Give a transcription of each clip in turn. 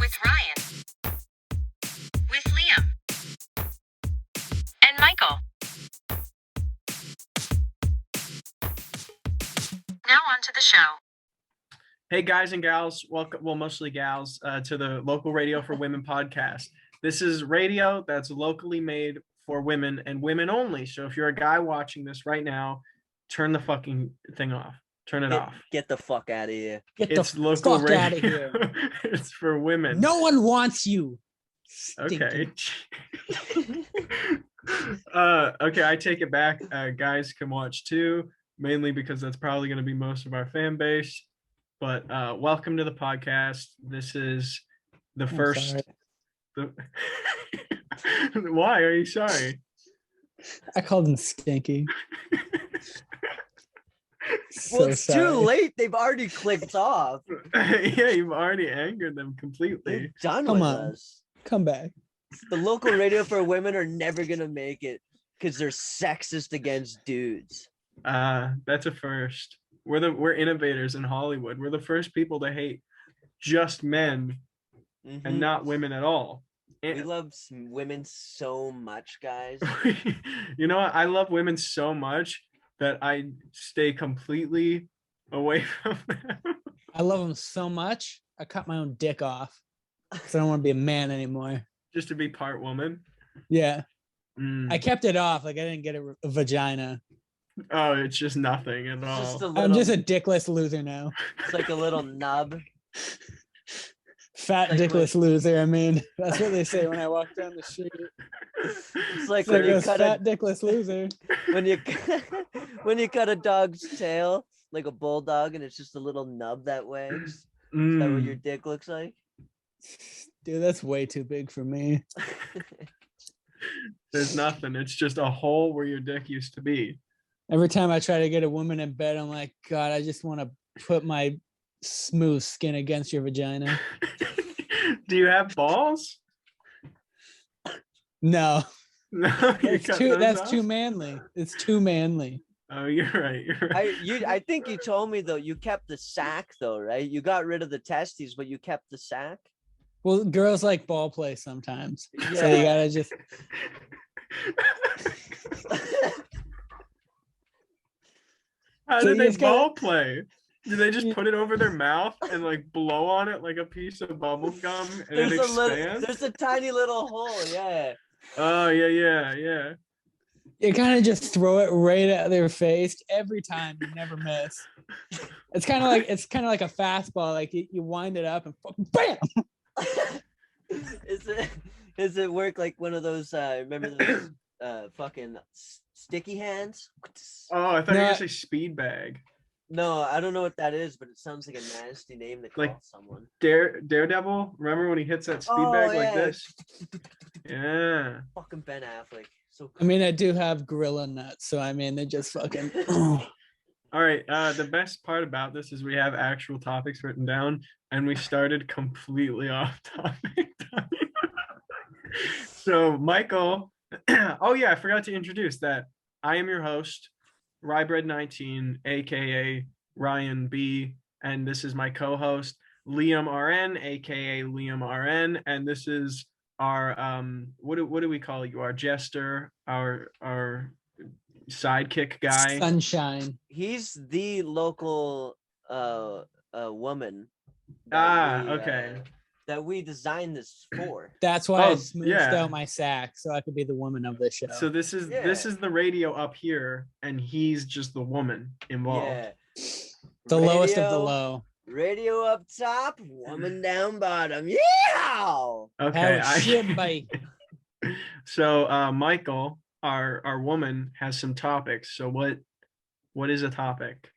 with Ryan, with Liam, and Michael. Now on to the show. Hey guys and gals, welcome, well mostly gals, to the Local Radio for Women podcast. This is radio that's locally made for women and women only. So if you're a guy watching this right now, turn the fucking thing off. Turn it off. Get the fuck out of here. It's local radio. Out of here. It's for women. No one wants you. Okay. Okay, I take it back. Guys can watch too, mainly because that's probably going to be most of our fan base. But welcome to the podcast. This is the first. Why are you sorry? I called him stinky. Well, it's too late. They've already clicked off. Yeah, you've already angered them completely. They're done Come with on. us. Come back. The local radio for women are never gonna make it because they're sexist against dudes. That's a first. We're innovators in Hollywood. We're the first people to hate just men and not women at all. We love women so much, guys. You know what? I love women so much that I stay completely away from them. I love them so much. I cut my own dick off because I don't want to be a man anymore. Just to be part woman. Yeah. I kept it off. Like I didn't get a vagina. Oh, it's just nothing at all. I'm just a dickless loser now. It's like a little nub. Fat dickless loser. I mean, that's what they say when I walk down the street. It's like when you cut fat dickless loser. When you cut a dog's tail, like a bulldog, and it's just a little nub that way. Is that what your dick looks like? Dude, that's way too big for me. There's nothing. It's just a hole where your dick used to be. Every time I try to get a woman in bed, I'm like, God, I just want to put my smooth skin against your vagina. Do you have balls? No. No, that's too manly. It's too manly. Oh, you're right. I think you told me though you kept the sack though, right? You got rid of the testes, but you kept the sack. Well, girls like ball play sometimes, yeah. So you gotta just. How do they ball play? Do they just put it over their mouth and like blow on it like a piece of bubble gum and it expands? There's a tiny little hole, yeah. Oh yeah. You kind of just throw it right at their face every time. You never miss. It's kind of like a fastball. Like you wind it up and bam. Is it work like one of those? Remember those fucking sticky hands? Oh, I thought you were gonna say speed bag. No, I don't know what that is, but it sounds like a nasty name to call someone. Daredevil. Remember when he hits that speed bag like this? Yeah. Fucking Ben Affleck. So cool. I mean, I do have gorilla nuts, so I mean, they just fucking. All right. The best part about this is we have actual topics written down, and we started completely off topic. So, Michael. Oh yeah, I forgot to introduce that. I am your host, Rybread19, aka Ryan B, and this is my co-host Liam RN, aka Liam RN, and this is our what do we call you? Our jester, our sidekick guy. Sunshine. He's the local woman. Okay. That we designed this for. That's why I smoothed out my sack so I could be the woman of the show. So this is the radio up here, and he's just the woman involved. Yeah. The lowest of the low. Radio up top, woman down bottom. Yeah. Okay. Bye. So Michael, our woman, has some topics. So what is a topic?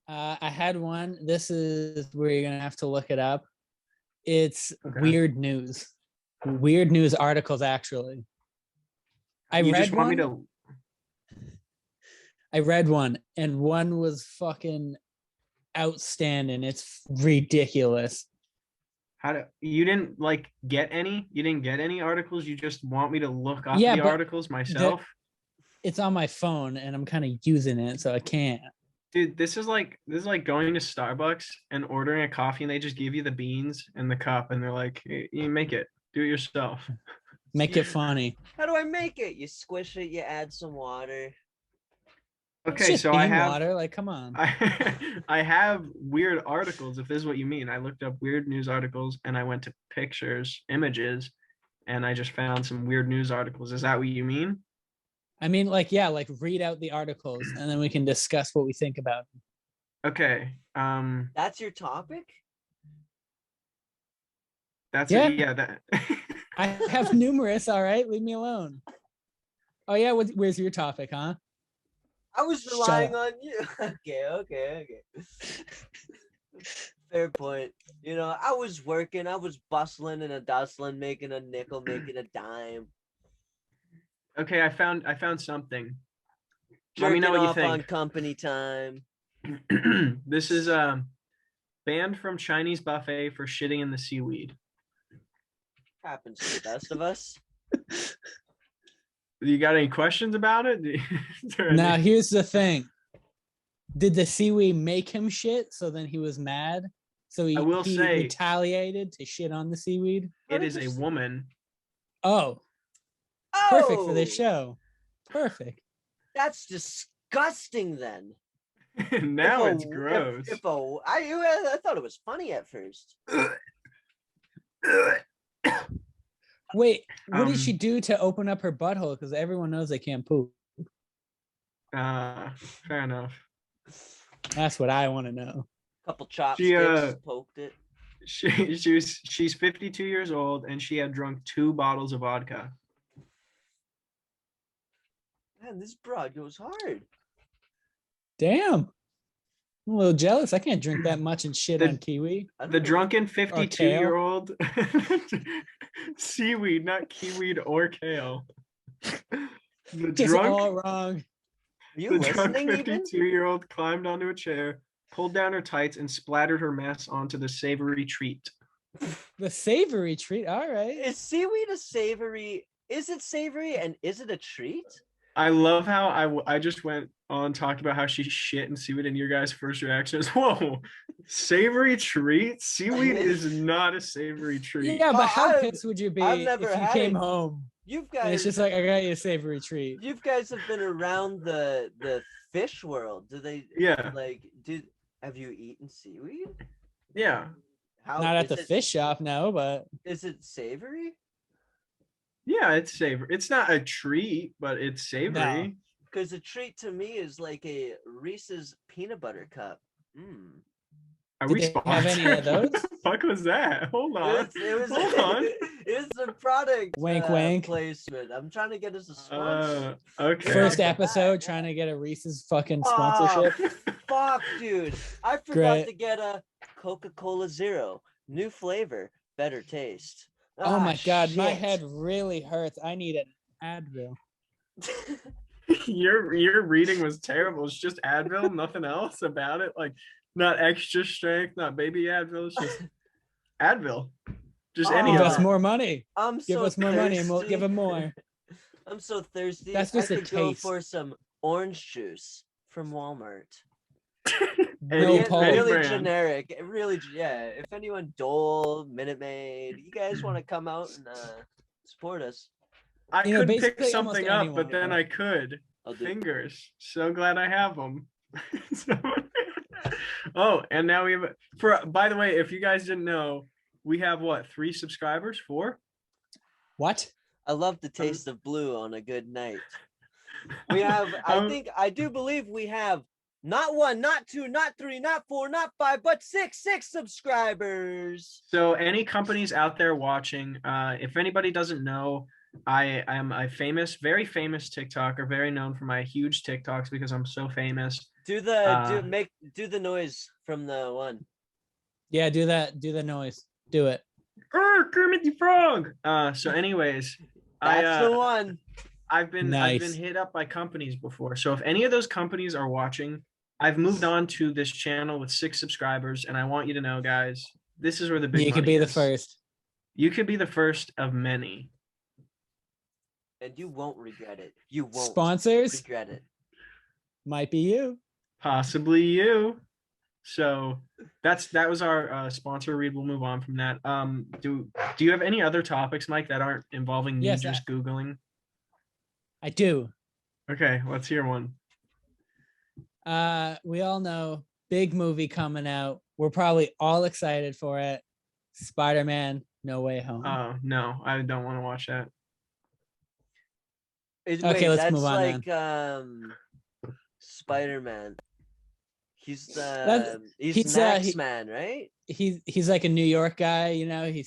I had one. This is where you're gonna have to look it up. It's weird news articles. Actually, I read one, and one was fucking outstanding. It's ridiculous. You didn't get any? You didn't get any articles? You just want me to look up the articles myself? It's on my phone, and I'm kind of using it, so I can't. Dude, this is like going to Starbucks and ordering a coffee and they just give you the beans and the cup and they're like, you make it. Do it yourself. Make it funny. How do I make it? You squish it, you add some water. It's Okay, just so I bean have water. Like, come on. I have weird articles, if this is what you mean. I looked up weird news articles and I went to pictures, images, and I just found some weird news articles. Is that what you mean? I mean, like, yeah, like read out the articles and then we can discuss what we think about them. Okay. That's your topic? That's Yeah. it. Yeah, that I have numerous. All right, leave me alone. Oh yeah, where's your topic, huh? I was Shut relying up. on you. Okay. Fair point. You know, I was working, I was bustling and a dustling, making a nickel, making a dime. Okay, I found something. Let me know Jerking what you off on think. company time. This is banned from Chinese buffet for shitting in the seaweed. Happens to the best of us. You got any questions about it? Is there Now any- here's the thing. Did the seaweed make him shit? So then he was mad. So he I will say- retaliated to shit on the seaweed. it is a woman. Oh, perfect for this show. Perfect. That's disgusting then. Now If it's a- gross. I thought it was funny at first. Wait, what did she Um, do to open up her butthole? Because everyone knows they can't poop. Fair enough. That's what I want to know. Couple chopsticks, She poked it. she's 52 years old and she had drunk 2 bottles of vodka. Man, this broad goes hard. Damn. I'm a little jealous. I can't drink that much and shit The- on kiwi. I don't The know. drunken kale. 52-year-old seaweed, not kiwi or kale. The Just drunk all wrong. Are you The drunk listening even? 52-year-old climbed onto a chair, pulled down her tights, and splattered her mess onto the savory treat. The savory treat. All right. Is seaweed a savory? Is it savory and is it a treat? I love how I just went on talking about how she shit in seaweed, and your guys' first reaction is, "Whoa, savory treat? Seaweed is not a savory treat." Yeah, but Well, how I've- pissed would you be I've if never you had came it. home You and guys, it's just like, I got you a savory treat? you guys have been around the fish world. Do they Yeah, have you eaten seaweed? yeah, How Not at is the it- fish shop, no, but Is it savory? yeah. It's savory. It's not a treat, but it's savory. Because a treat to me is like a Reese's peanut butter cup. Mm. Are Did we they have any sponsored? of those? What the fuck was that? Hold on. It was Hold on. it was a product Wink, wink. placement. I'm trying to get us a sponsor. Okay. first Yeah. episode trying to get a Reese's fucking Oh, sponsorship. fuck, dude. I forgot Great. to get a Coca-Cola Zero. New flavor, better taste. Oh Ah, my god, my shit. head really hurts. I need an Advil. Your reading was terrible. It's just Advil, nothing else about it. Like not extra strength, not baby Advil. It's just Advil. Just any Give of us it. more money. I'm Give so us more money and we'll give thirsty. them more. I'm so thirsty. That's just I a could go taste. for some orange juice from Walmart. No Any Paul. Really brand. generic. Really, yeah. If anyone, Dole, Minute Maid, you guys want to come out and support us, I You know, couldn't pick basically almost something up, anyone but then will. I could. I'll do. Fingers. So glad I have them. Oh, and now we have by the way, if you guys didn't know, we have what, 3 subscribers? 4? What? I love the taste of blue on a good night. We have, I do believe we have not 1, not 2, not 3, not 4, not 5, but 6 subscribers. So any companies out there watching, if anybody doesn't know, I am a very famous TikToker, very known for my huge TikToks because I'm so famous. Do the noise from the one. Yeah, do that. Do the noise. Do it. Kermit the Frog. So anyways, That's the one. I've been Nice. hit up by companies before. So if any of those companies are watching, I've moved on to this channel with 6 subscribers, and I want you to know, guys, this is where the big You could money be the is. first. You could be the first of many. And you won't regret it. You won't Sponsors regret it. might be you. Possibly you. So that was our sponsor read. We'll move on from that. Do you have any other topics, Mike, that aren't involving me Yes, just Googling? I do. Okay, let's hear one. We all know big movie coming out. We're probably all excited for it. Spider-Man: No Way Home. Oh no, I don't want to watch that. Okay, let's move on like Spider-Man. He's Max Man, right? He's like a New York guy, you know. He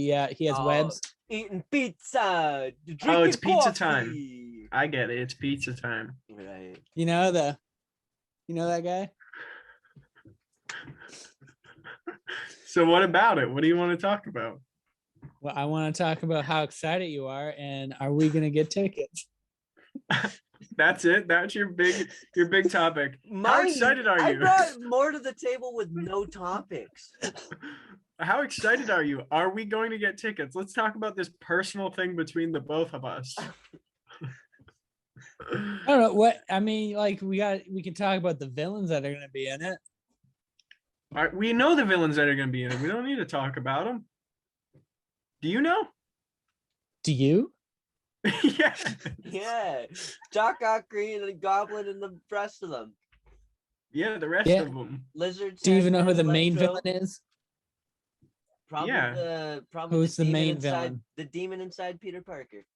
has webs. Eating pizza. Oh, it's pizza coffee. time. I get it. It's pizza time. Right. You know that guy? So what about it? What do you want to talk about? Well, I want to talk about how excited you are, and are we gonna get tickets? That's it. That's your big topic. How excited are you? I brought more to the table with no topics. How excited are you? Are we going to get tickets? Let's talk about this personal thing between the both of us. I don't know what I mean. Like we can talk about the villains that are gonna be in it. All right, we know the villains that are going to be in it. We don't need to talk about them. Do you know? Do you? Yeah. Yeah. Jock Ock Green and Goblin and the rest of them. Yeah, the rest of them. Lizards. Do you even know who the main villain is? Probably Who's the main villain? The demon inside Peter Parker.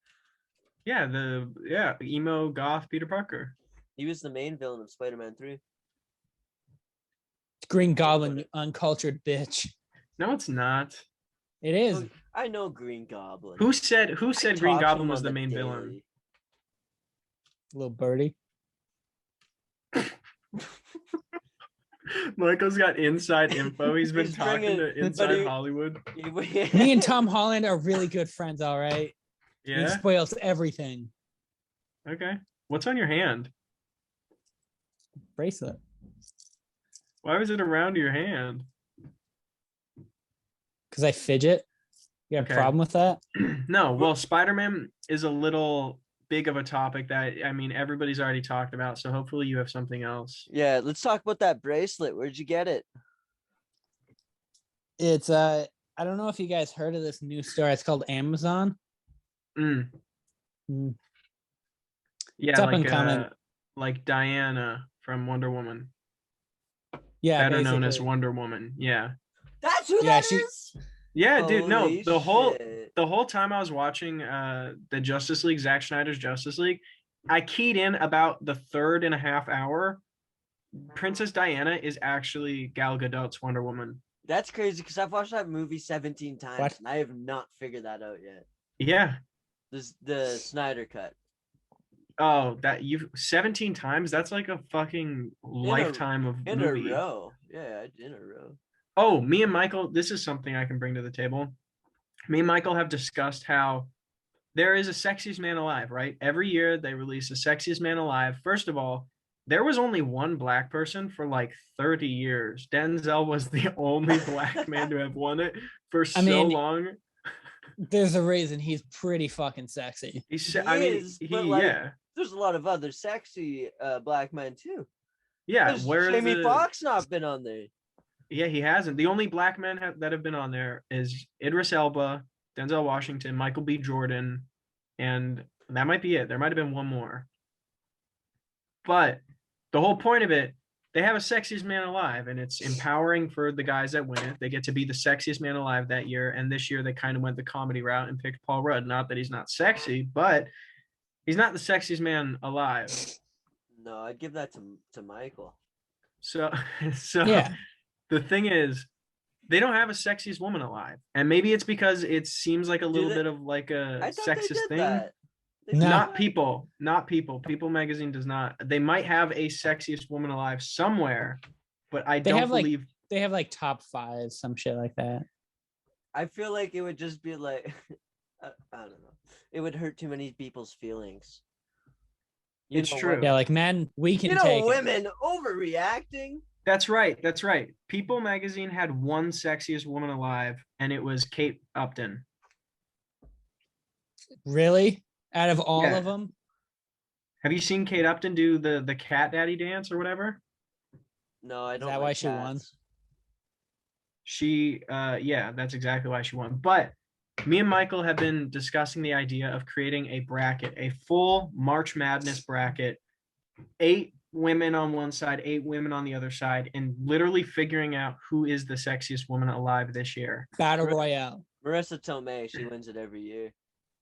Yeah, emo goth Peter Parker. He was the main villain of Spider-Man 3. Green Goblin, you uncultured bitch. No, it's not. It is. Oh, I know Green Goblin. Who said Green Goblin was the main villain? Little birdie. Michael's got inside info. He's been talking to Inside Hollywood. Me and Tom Holland are really good friends, all right? Yeah. He spoils everything. Okay. What's on your hand? Bracelet. Why was it around your hand? Because I fidget. You have a problem with that? No. Well, Spider-Man is a little big of a topic that, I mean, everybody's already talked about. So hopefully you have something else. Yeah, let's talk about that bracelet. Where'd you get it? It's I don't know if you guys heard of this new store. It's called Amazon. Yeah, it's up and coming. Like Diana from Wonder Woman. Yeah, better basically. known as Wonder Woman. Yeah. That's who that is? Yeah, dude. No, Holy the shit. whole time I was watching the Justice League, Zack Snyder's Justice League, I keyed in about the 3.5 hour. Princess Diana is actually Gal Gadot's Wonder Woman. That's crazy because I've watched that movie 17 times What? and I have not figured that out yet. Yeah. The Snyder cut. Oh, that you've 17 times? That's like a fucking lifetime of In movie. a row. Yeah, in a row. Oh, me and Michael, this is something I can bring to the table. Me and Michael have discussed how there is a Sexiest Man Alive, right? Every year they release a Sexiest Man Alive. First of all, there was only one black person for like 30 years. Denzel was the only black man to have won it for long. There's a reason he's pretty fucking sexy. There's a lot of other sexy black men too. Yeah, where's Jamie Foxx not been on there? Yeah, he hasn't. The only black men that have been on there is Idris Elba, Denzel Washington, Michael B. Jordan, and that might be it. There might have been one more. But the whole point of it, they have a Sexiest Man Alive, and it's empowering for the guys that win it. They get to be the sexiest man alive that year, and this year they kind of went the comedy route and picked Paul Rudd. Not that he's not sexy, but he's not the sexiest man alive. No, I'd give that to Michael. So yeah. The thing is, they don't have a sexiest woman alive, and maybe it's because it seems like a little bit of like a sexist thing. Not People People magazine does not. They might have a sexiest woman alive somewhere, but I don't believe they have like top 5, some shit like that. I feel like it would just be like I don't know. It would hurt too many people's feelings. It's true. Yeah, like men, we can take women overreacting. That's right. People magazine had one sexiest woman alive, and it was Kate Upton. Really? Out of all of them? Have you seen Kate Upton do the cat daddy dance or whatever? No, I Is don't. that like why she won? cats. Yeah, that's exactly why she won. But me and Michael have been discussing the idea of creating a bracket, a full March Madness bracket, 8 women on one side, 8 women on the other side, and literally figuring out who is the sexiest woman alive this year. Battle Royale. Marissa Tomei, she wins it every year.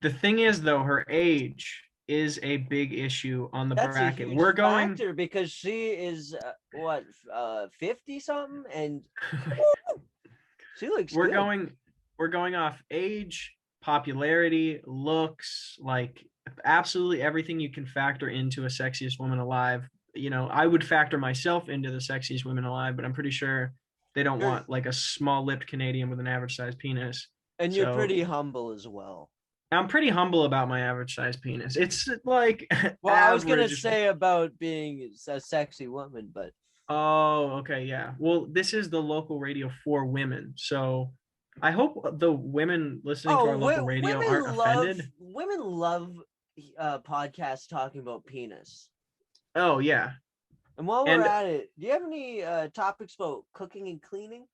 The thing is, though, her age is a big issue on the That's bracket. a huge We're going. factor because she is 50 something, and she looks we're good. going off age, popularity, looks, like absolutely everything you can factor into a sexiest woman alive. I would factor myself into the sexiest women alive, but I'm pretty sure they don't want like a small-lipped Canadian with an average-sized penis. And you're So pretty humble as well. I'm pretty humble about my average-sized penis. It's like Well, I was gonna average. say about being a sexy woman, but Oh, okay, yeah. Well, this is the local radio for women, so I hope the women listening to our local radio aren't offended. women love podcasts talking about penis. Oh, yeah. And while we're And at it, do you have any topics about cooking and cleaning?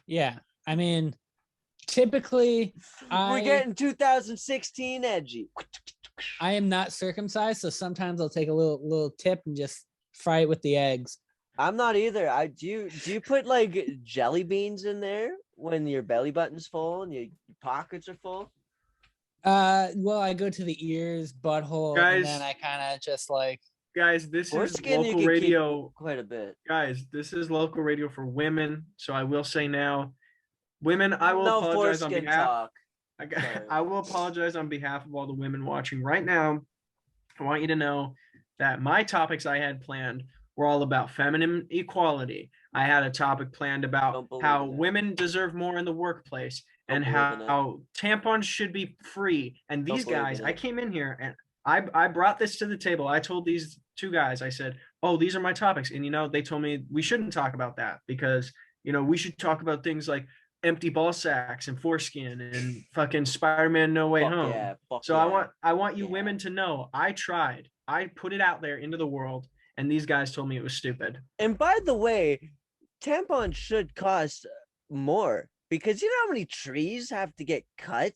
Yeah. I mean, typically We're getting 2016 edgy. I am not circumcised, so sometimes I'll take a little tip and just fry it with the eggs. I'm not either. Do you put like jelly beans in there when your belly button's full and your pockets are full? Well, I go to the ears, butthole, and then guys, I kind of just like this is Foreskin you local can radio. keep quite a bit. Guys, this is local radio for women, so I will say now, women, I will No apologize on foreskin behalf. talk. I will apologize on behalf of all the women watching right now. I want you to know that my topics I had planned were all about feminine equality. I had a topic planned about how women deserve more in the workplace and how tampons should be free. And these guys, I came in here and I brought this to the table. I told these 2 guys, I said, oh, these are my topics. And, they told me we shouldn't talk about that because, we should talk about things like empty ball sacks and foreskin and fucking Spider-Man No Way Home. Yeah, so yeah. I want you women to know I tried. I put it out there into the world, and these guys told me it was stupid. And by the way, tampons should cost more because you know how many trees have to get cut?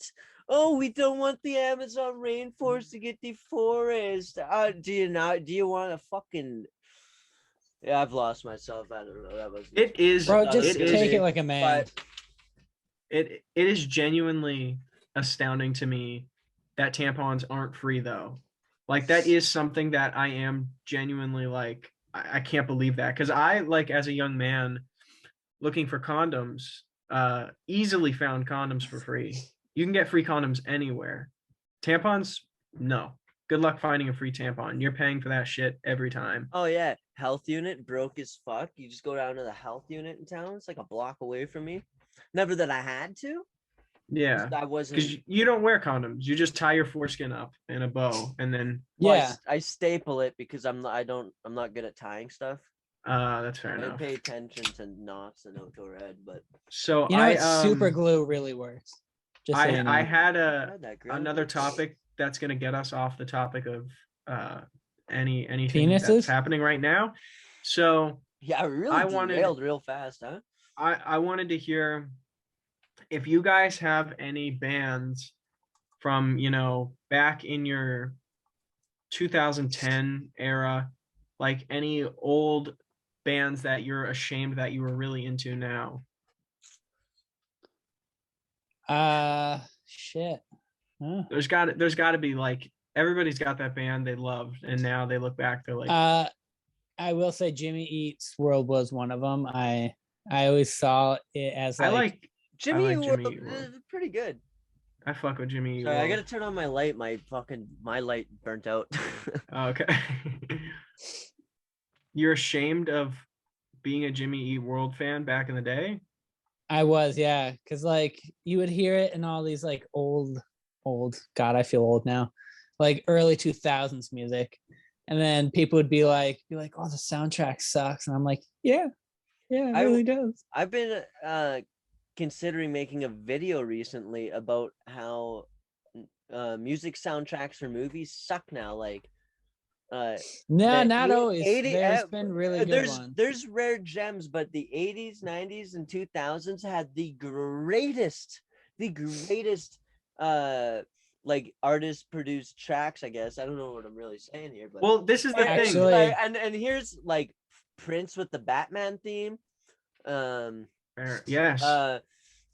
Oh, we don't want the Amazon rainforest to get deforested. Do you want to fucking... Yeah, I've lost myself. I don't know. That was it is. Bro, just take it like a man. It is genuinely astounding to me that tampons aren't free though. Like that is something that I am genuinely like, I can't believe that. Cause I like as a young man looking for condoms, easily found condoms for free. You can get free condoms anywhere. Tampons, no. Good luck finding a free tampon. You're paying for that shit every time. Oh yeah. Health unit broke as fuck. You just go down to the health unit in town. It's like a block away from me. Never that I had to. Yeah, I wasn't, because you don't wear condoms. You just tie your foreskin up in a bow and then I staple it because I'm not good at tying stuff. That's fair I enough. pay attention to knots and outdoor red, but so super glue really works. Just so you know. I had another topic that's gonna get us off the topic of anything penises that's happening right now. So yeah, I derailed real fast, huh? I wanted to hear if you guys have any bands from back in your 2010 era, like any old bands that you're ashamed that you were really into now. Shit. Huh. There's got to be like everybody's got that band they loved and now they look back, they're like I will say Jimmy Eats World was one of them. I always saw it as like Jimmy Eat World is pretty good. I fuck with Jimmy Eat Sorry, World. I gotta turn on my light. My light burnt out. Okay. You're ashamed of being a Jimmy Eat World fan back in the day? I was, yeah, because like you would hear it in all these like old God, I feel old now, like early 2000s music, and then people would be like, oh, the soundtrack sucks, and I'm like, yeah, it really does. I've been considering making a video recently about how music soundtracks for movies suck now. Like No, the not always. 80 There's been really good ones. there's rare gems, but the 80s, 90s, and 2000s had the greatest like artist produced tracks, I guess. I don't know what I'm really saying here, but Well, this is the thing. Actually- and here's like Prince with the Batman theme. Yes.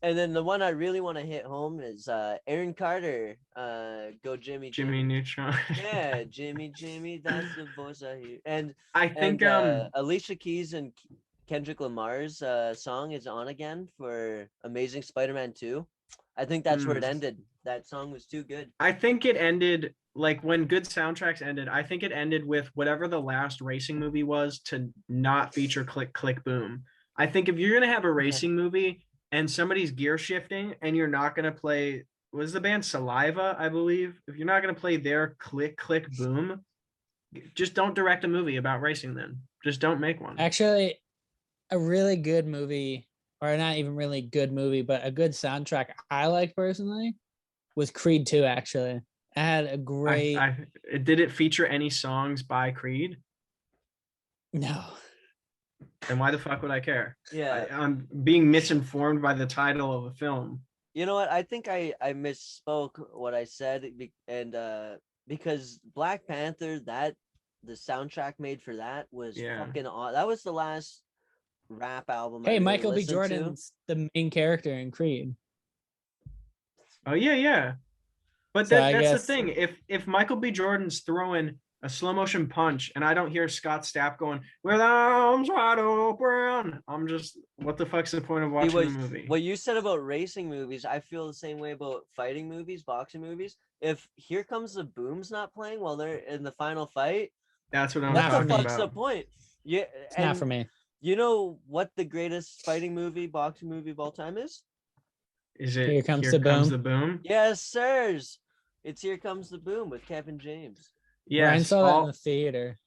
And then the one I really want to hit home is Aaron Carter. Go Jimmy Jimmy Neutron. Yeah, Jimmy, that's the voice I hear. And I think Alicia Keys and Kendrick Lamar's song is on again for Amazing Spider-Man 2. I think that's where it ended. That song was too good. I think it ended like when good soundtracks ended. I think it ended with whatever the last racing movie was to not feature click click boom. I think if you're gonna have a racing movie and somebody's gear shifting and you're not gonna play, was the band Saliva, I believe? If you're not gonna play their click click boom, just don't direct a movie about racing. Then just don't make one. Actually, a really good movie, or not even really good movie, but a good soundtrack I like personally was Creed 2. Actually, it had a great. Did it feature any songs by Creed? No. Then why the fuck would I care? Yeah. I'm being misinformed by the title of a film. You know what? I think I misspoke what I said, and because Black Panther, the soundtrack made for that was fucking awesome. That was the last rap album. Hey, I really Michael B. listened Jordan's the main character in Creed. Oh yeah. But So I that's guess- the thing. If Michael B. Jordan's throwing a slow motion punch and I don't hear Scott Stapp going with arms wide open, I'm just, what the fuck's the point of watching the movie? What you said about racing movies, I feel the same way about fighting movies, boxing movies. If Here Comes the Boom's not playing while they're in the final fight, That's what I'm Not talking what the about. fuck's the point? Yeah, It's not for me. You know what the greatest fighting movie, boxing movie of all time is? Is it Here Comes the Boom? the Boom? Yes, sirs. It's Here Comes the Boom with Kevin James. Ryan Yes. saw that in the theater.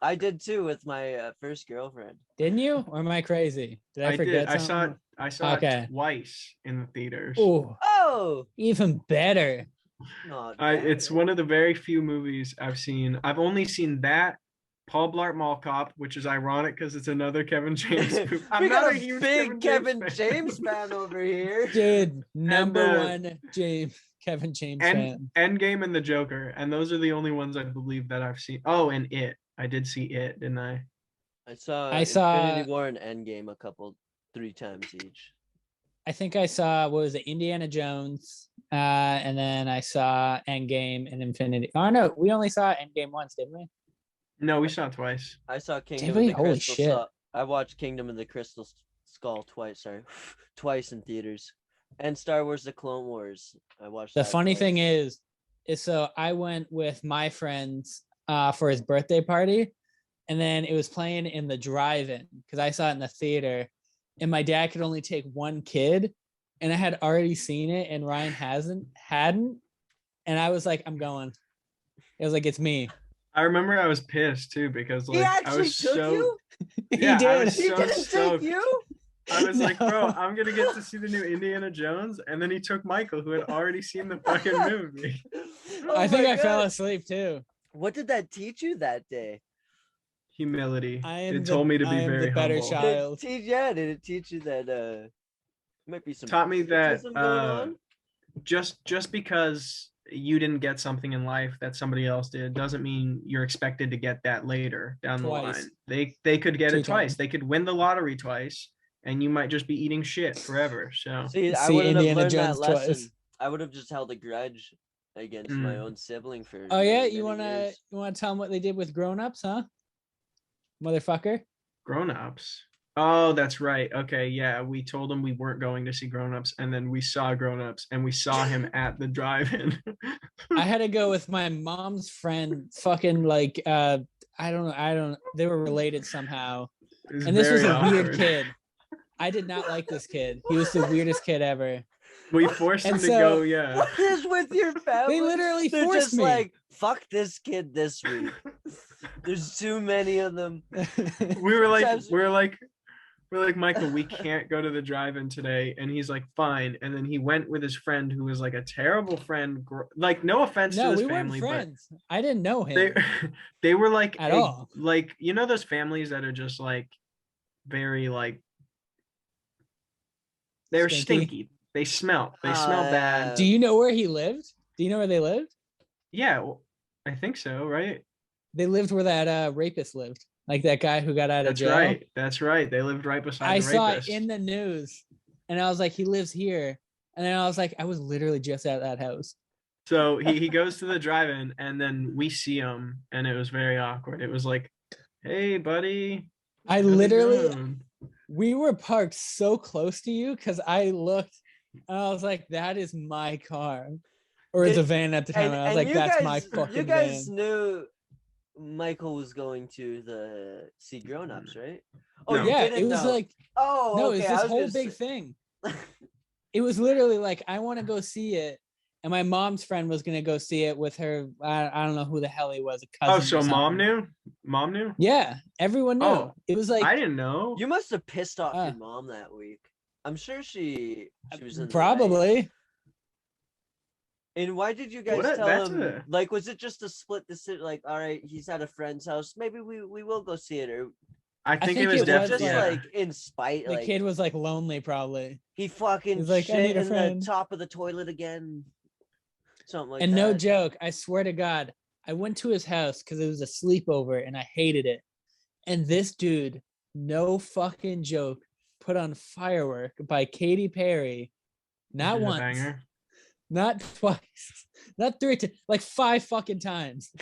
I did too with my first girlfriend. Didn't you? Or am I crazy? Did I forget I saw something? it. I saw Okay. it twice in the theaters. Oh, Oh, even better. not It's bad. one of the very few movies I've seen. I've only seen that, Paul Blart Mall Cop, which is ironic because it's another Kevin James movie. I'm We not got a a huge big Kevin fan. James fan over here. Dude, number And, one Kevin James and fan. Endgame and The Joker, and those are the only ones I believe that I've seen. Oh, and It. I did see It, didn't I? I saw Infinity Infinity War and Endgame 3 times each. I think I saw, what was it, Indiana Jones, and then I saw Endgame and Infinity. Oh no, we only saw Endgame once, didn't we? No, we saw it twice. I saw Kingdom Did of we? the Holy Crystal shit. Skull. I watched Kingdom of the Crystal Skull twice. Sorry, twice in theaters. And Star Wars: The Clone Wars. I watched. The that funny twice. thing is so I went with my friends for his birthday party, and then it was playing in the drive-in because I saw it in the theater, and my dad could only take one kid, and I had already seen it, and Ryan hadn't, and I was like, I'm going. It was like, it's me. I remember I was pissed too because He like I actually was took so you. Yeah, I did. was He so didn't stoked. take you. I was like, bro, No. I'm gonna get to see the new Indiana Jones, and then he took Michael, who had already seen the fucking movie. Oh I think my I fell God. asleep too. What did that teach you that day? Humility. I am It told me to I be am the very better humble. child. Did it teach you that might be some Taught me that favoritism going on? just because you didn't get something in life that somebody else did doesn't mean you're expected to get that later down Twice. the line. They could get Two it twice. times. They could win the lottery twice, and you might just be eating shit forever. So See, I See wouldn't have Indiana learned Jones that lesson. twice. I would have just held a grudge against my Mm. own sibling for. Oh yeah, many, you many wanna years. tell them what they did with grown-ups, huh? Motherfucker. grown-ups. Oh, that's right. Okay, yeah. We told him we weren't going to see grown-ups, and then we saw grown-ups, and we saw him at the drive-in. I had to go with my mom's friend, fucking like I don't they were related somehow. It was And this was very a weird awkward. kid. I did not like this kid. He was the weirdest kid ever. We forced him And to so- go, yeah. What is with your family? They literally They're forced just me. like, fuck this kid this week. There's too many of them. We were like, Sometimes- we're like, Michael, we can't go to the drive-in today. And he's like, fine. And then he went with his friend who was like a terrible friend. Like, no offense to No, his we weren't family, but friends. I didn't know they him they were like at all. like, you know, those families that are just like very like they're stinky. They smell bad. Do you know where he lived? Do you know where they lived? Yeah, well, I think so, right? They lived where that rapist lived, like that guy who got out of That's jail. right. That's right. They lived right beside I the saw rapist. it in the news, and I was like, he lives here. And then I was like, I was literally just at that house. So he goes to the drive-in, and then we see him, and it was very awkward. It was like, hey, buddy. I how's it literally, going?" we were parked so close to you because I looked and I was like, that is my car. Or the van at the time. And I was like, that's my fucking You guys van. knew Michael was going to see grown-ups, right? Oh, No. you Yeah, didn't it was know. like, Oh, no, okay. it's I this was whole gonna big say- thing. It was literally like, I want to go see it. And my mom's friend was going to go see it with her. I don't know who the hell he was. A cousin. Oh, so or mom something. knew? Mom knew? Yeah, everyone knew. Oh, It was like, I didn't know. You must have pissed off Uh, your mom that week. I'm sure she was in the right. probably. And why did you guys What a- tell that's him? a- Like, was it just a split decision? Like, all right, he's at a friend's house. Maybe we will go see it. Or I think think it was it was it was, just definitely like in spite? The Like kid was like lonely, probably. he fucking He's like, I shit need a in the friend. top of the toilet again. Something like And that. no joke, I swear to God, I went to his house because it was a sleepover and I hated it. And this dude, no fucking joke, put on Firework by Katy Perry. Not She's a once, banger. not twice, not three, like 5 fucking times.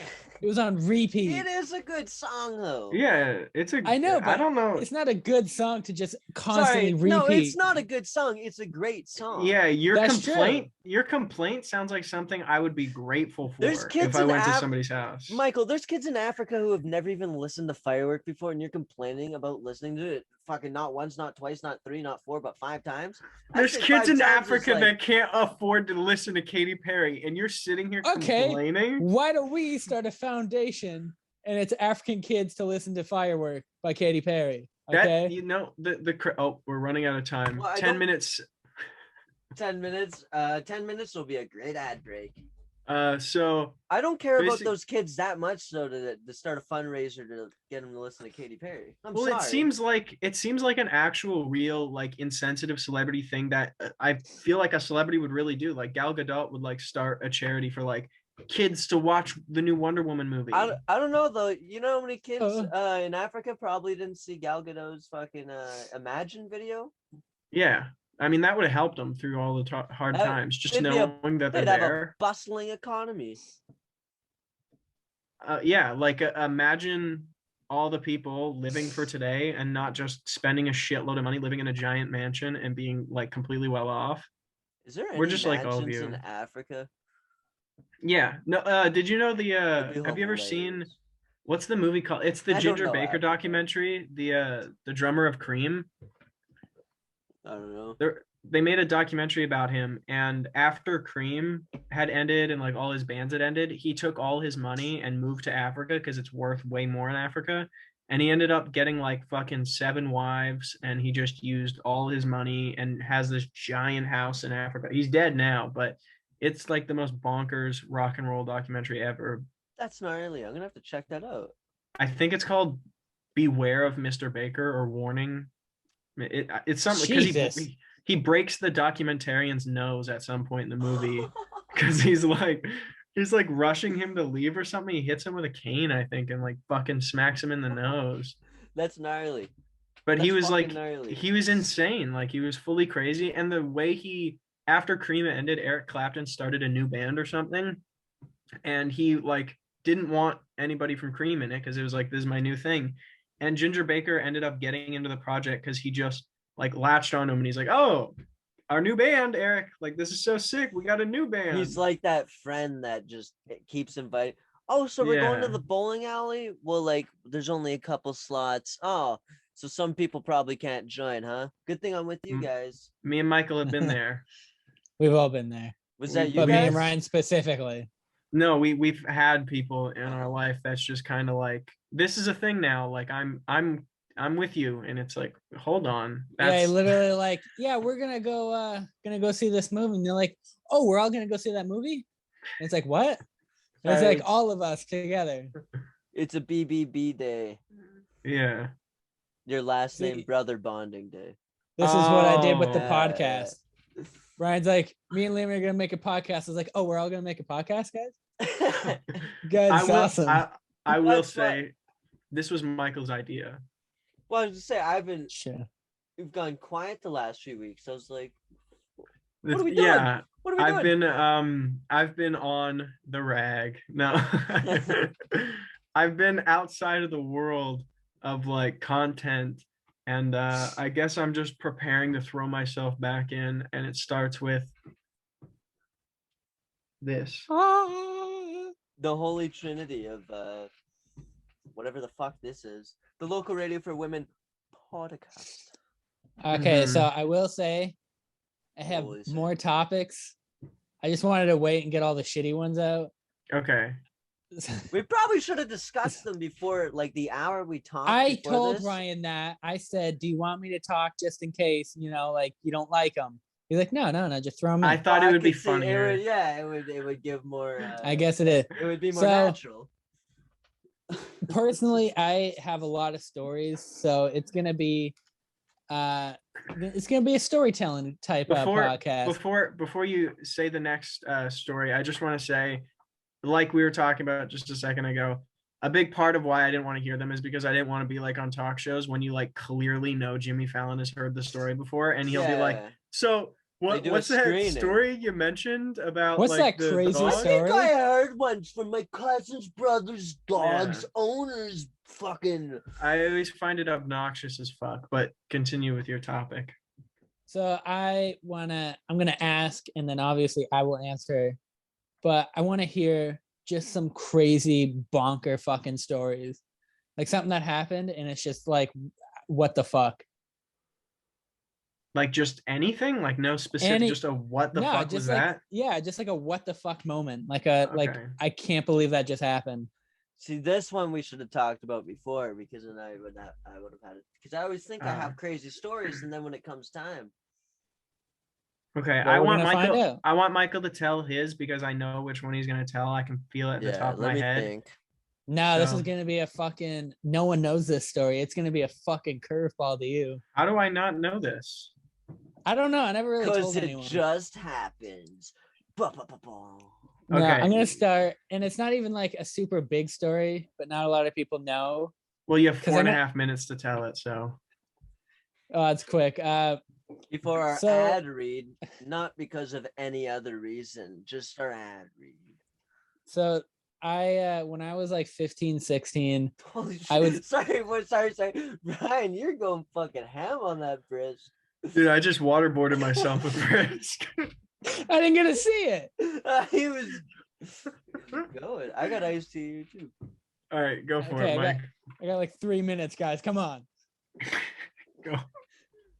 It was on repeat. It is a good song though. Yeah, it's a. I know, I but don't know. it's not a good song to just constantly Sorry, repeat. no, it's not a good song. It's a great song. Yeah, your That's complaint. true. Your complaint sounds like something I would be grateful for There's kids if I in went to somebody's house. Michael, there's kids in Africa who have never even listened to Firework before, and you're complaining about listening to it fucking not once, not twice, not 3, not 4, but 5 times. I'd There's say kids 5 in times is Africa like- that can't afford to listen to Katy Perry, and you're sitting here Okay. complaining. Why don't we start a foundation and it's African kids to listen to Firework by Katy Perry? Okay. That you know oh, we're running out of time. Well, I 10 don't- minutes. 10 minutes. 10 minutes will be a great ad break. So I don't care about Basic- those kids that much though to start a fundraiser to get them to listen to Katy Perry. I'm well, sorry. it seems like an actual real like insensitive celebrity thing that I feel like a celebrity would really do. Like Gal Gadot would like start a charity for like kids to watch the new Wonder Woman movie. I don't know though. You know how many kids Uh. in Africa probably didn't see Gal Gadot's fucking Imagine video? Yeah, I mean that would have helped them through all the hard That- times. Just they'd be a- knowing that they're They'd have a there. bustling economy. Yeah, like imagine all the people living for today and not just spending a shitload of money living in a giant mansion and being like completely well off. Is there any We're just like all of mansions you. in Africa? Yeah. No. Did you know the? That'd be Have you ever seen? hilarious. What's the movie called? It's the I don't Ginger know Baker Africa. documentary. The drummer of Cream. I don't know. They made a documentary about him, and after Cream had ended and like all his bands had ended, he took all his money and moved to Africa because it's worth way more in Africa. And he ended up getting like fucking 7 wives, and he just used all his money and has this giant house in Africa. He's dead now, but it's like the most bonkers rock and roll documentary ever. That's gnarly. I'm gonna have to check that out. I think it's called Beware of Mr. Baker or Warning. It's something because Jesus. he breaks the documentarian's nose at some point in the movie because he's like rushing him to leave or something. He hits him with a cane, I think, and like fucking smacks him in the nose. That's gnarly. But he That's was like fucking gnarly. he was insane. Like he was fully crazy. And the way after Cream ended, Eric Clapton started a new band or something. And he like didn't want anybody from Cream in it because it was like, this is my new thing. And Ginger Baker ended up getting into the project because he just like latched on him and he's like, oh, our new band, Eric. Like, this is so sick. We got a new band. He's like that friend that just keeps inviting. Oh, so we're going to Yeah. the bowling alley? Well, like, there's only a couple slots. Oh, so some people probably can't join, huh? Good thing I'm with you Mm. guys. Me and Michael have been there. We've all been there. Was that you But me guys? and Ryan specifically. No, we've had people in our life that's just kind of like, this is a thing now. Like I'm I'm with you, and it's like, hold on, Yeah, that's literally like, yeah, we're gonna go see this movie. And they're like, oh, we're all gonna go see that movie? And it's like, what? And it's like all of us together. It's a BBB day. yeah. Your last See- name brother bonding day. This is what I did with the Oh. podcast. Brian's like, me and Liam are gonna make a podcast. I was like, oh, we're all gonna make a podcast, guys? Guys, I it's will. awesome. I will That's what- say, this was Michael's idea. Well, I was just saying, Sure. we've gone quiet the last few weeks. I was like, What are we doing? Yeah, what are we doing? I've been on the rag. No, I've been outside of the world of like content, and I guess I'm just preparing to throw myself back in, and it starts with this. The holy trinity of whatever the fuck this is. The local radio for women podcast. Okay, so Mhm. I will say I have Holy shit. more topics. I just wanted to wait and get all the shitty ones out. Okay. We probably should have discussed them before, like the hour we talked. I before told this. Ryan that. I said, do you want me to talk just in case, like you don't like them? He's like, no, just throw them in. I thought it I would be could see- funnier. It would give more. I guess it is. it would be more So- natural. Personally, I have a lot of stories, so it's gonna be a storytelling type of podcast. Before you say the next story, I just want to say, like we were talking about just a second ago, a big part of why I didn't want to hear them is because I didn't want to be like on talk shows when you like clearly know Jimmy Fallon has heard the story before, and he'll be like, Yeah. so do a what's that screening. story you mentioned about? What's like, that the crazy dog? I think story? I heard once from my cousin's brother's dog's Yeah. owner's fucking. I always find it obnoxious as fuck, but continue with your topic. So I'm gonna ask, and then obviously I will answer, but I want to hear just some crazy bonker fucking stories, like something that happened, and it's just like, what the fuck? Like just anything, like no specific, just a what the fuck just was like, that? yeah, just like a what the fuck moment, like Okay. I can't believe that just happened. See, this one we should have talked about before, because then I would have had it. Because I always think I have crazy stories, and then when it comes time, Okay, Well, I we're want gonna find Michael. out. I want Michael to tell his because I know which one he's gonna tell. I can feel it at the top of my head. think. No, this is So- gonna be a fucking. No one knows this story. It's gonna be a fucking curveball to you. How do I not know this? I don't know. I never really Because told it anyone. just happens. Ba-ba-ba-ba. No, Okay. I'm gonna start, and it's not even like a super big story, but not a lot of people know. Well, you have 'Cause four and a I know- half minutes to tell it. So Oh, it's quick. Before our So- ad read, not because of any other reason, just our ad read. So I when I was like 15, 16, Holy shit. I was- Sorry. Ryan, you're going fucking ham on that bridge. dude, I just waterboarded myself with risk. I didn't get to see it. He was going. I got iced tea here too. All right, go for Okay, it, Mike. I got like 3 minutes, guys. Come on. Go.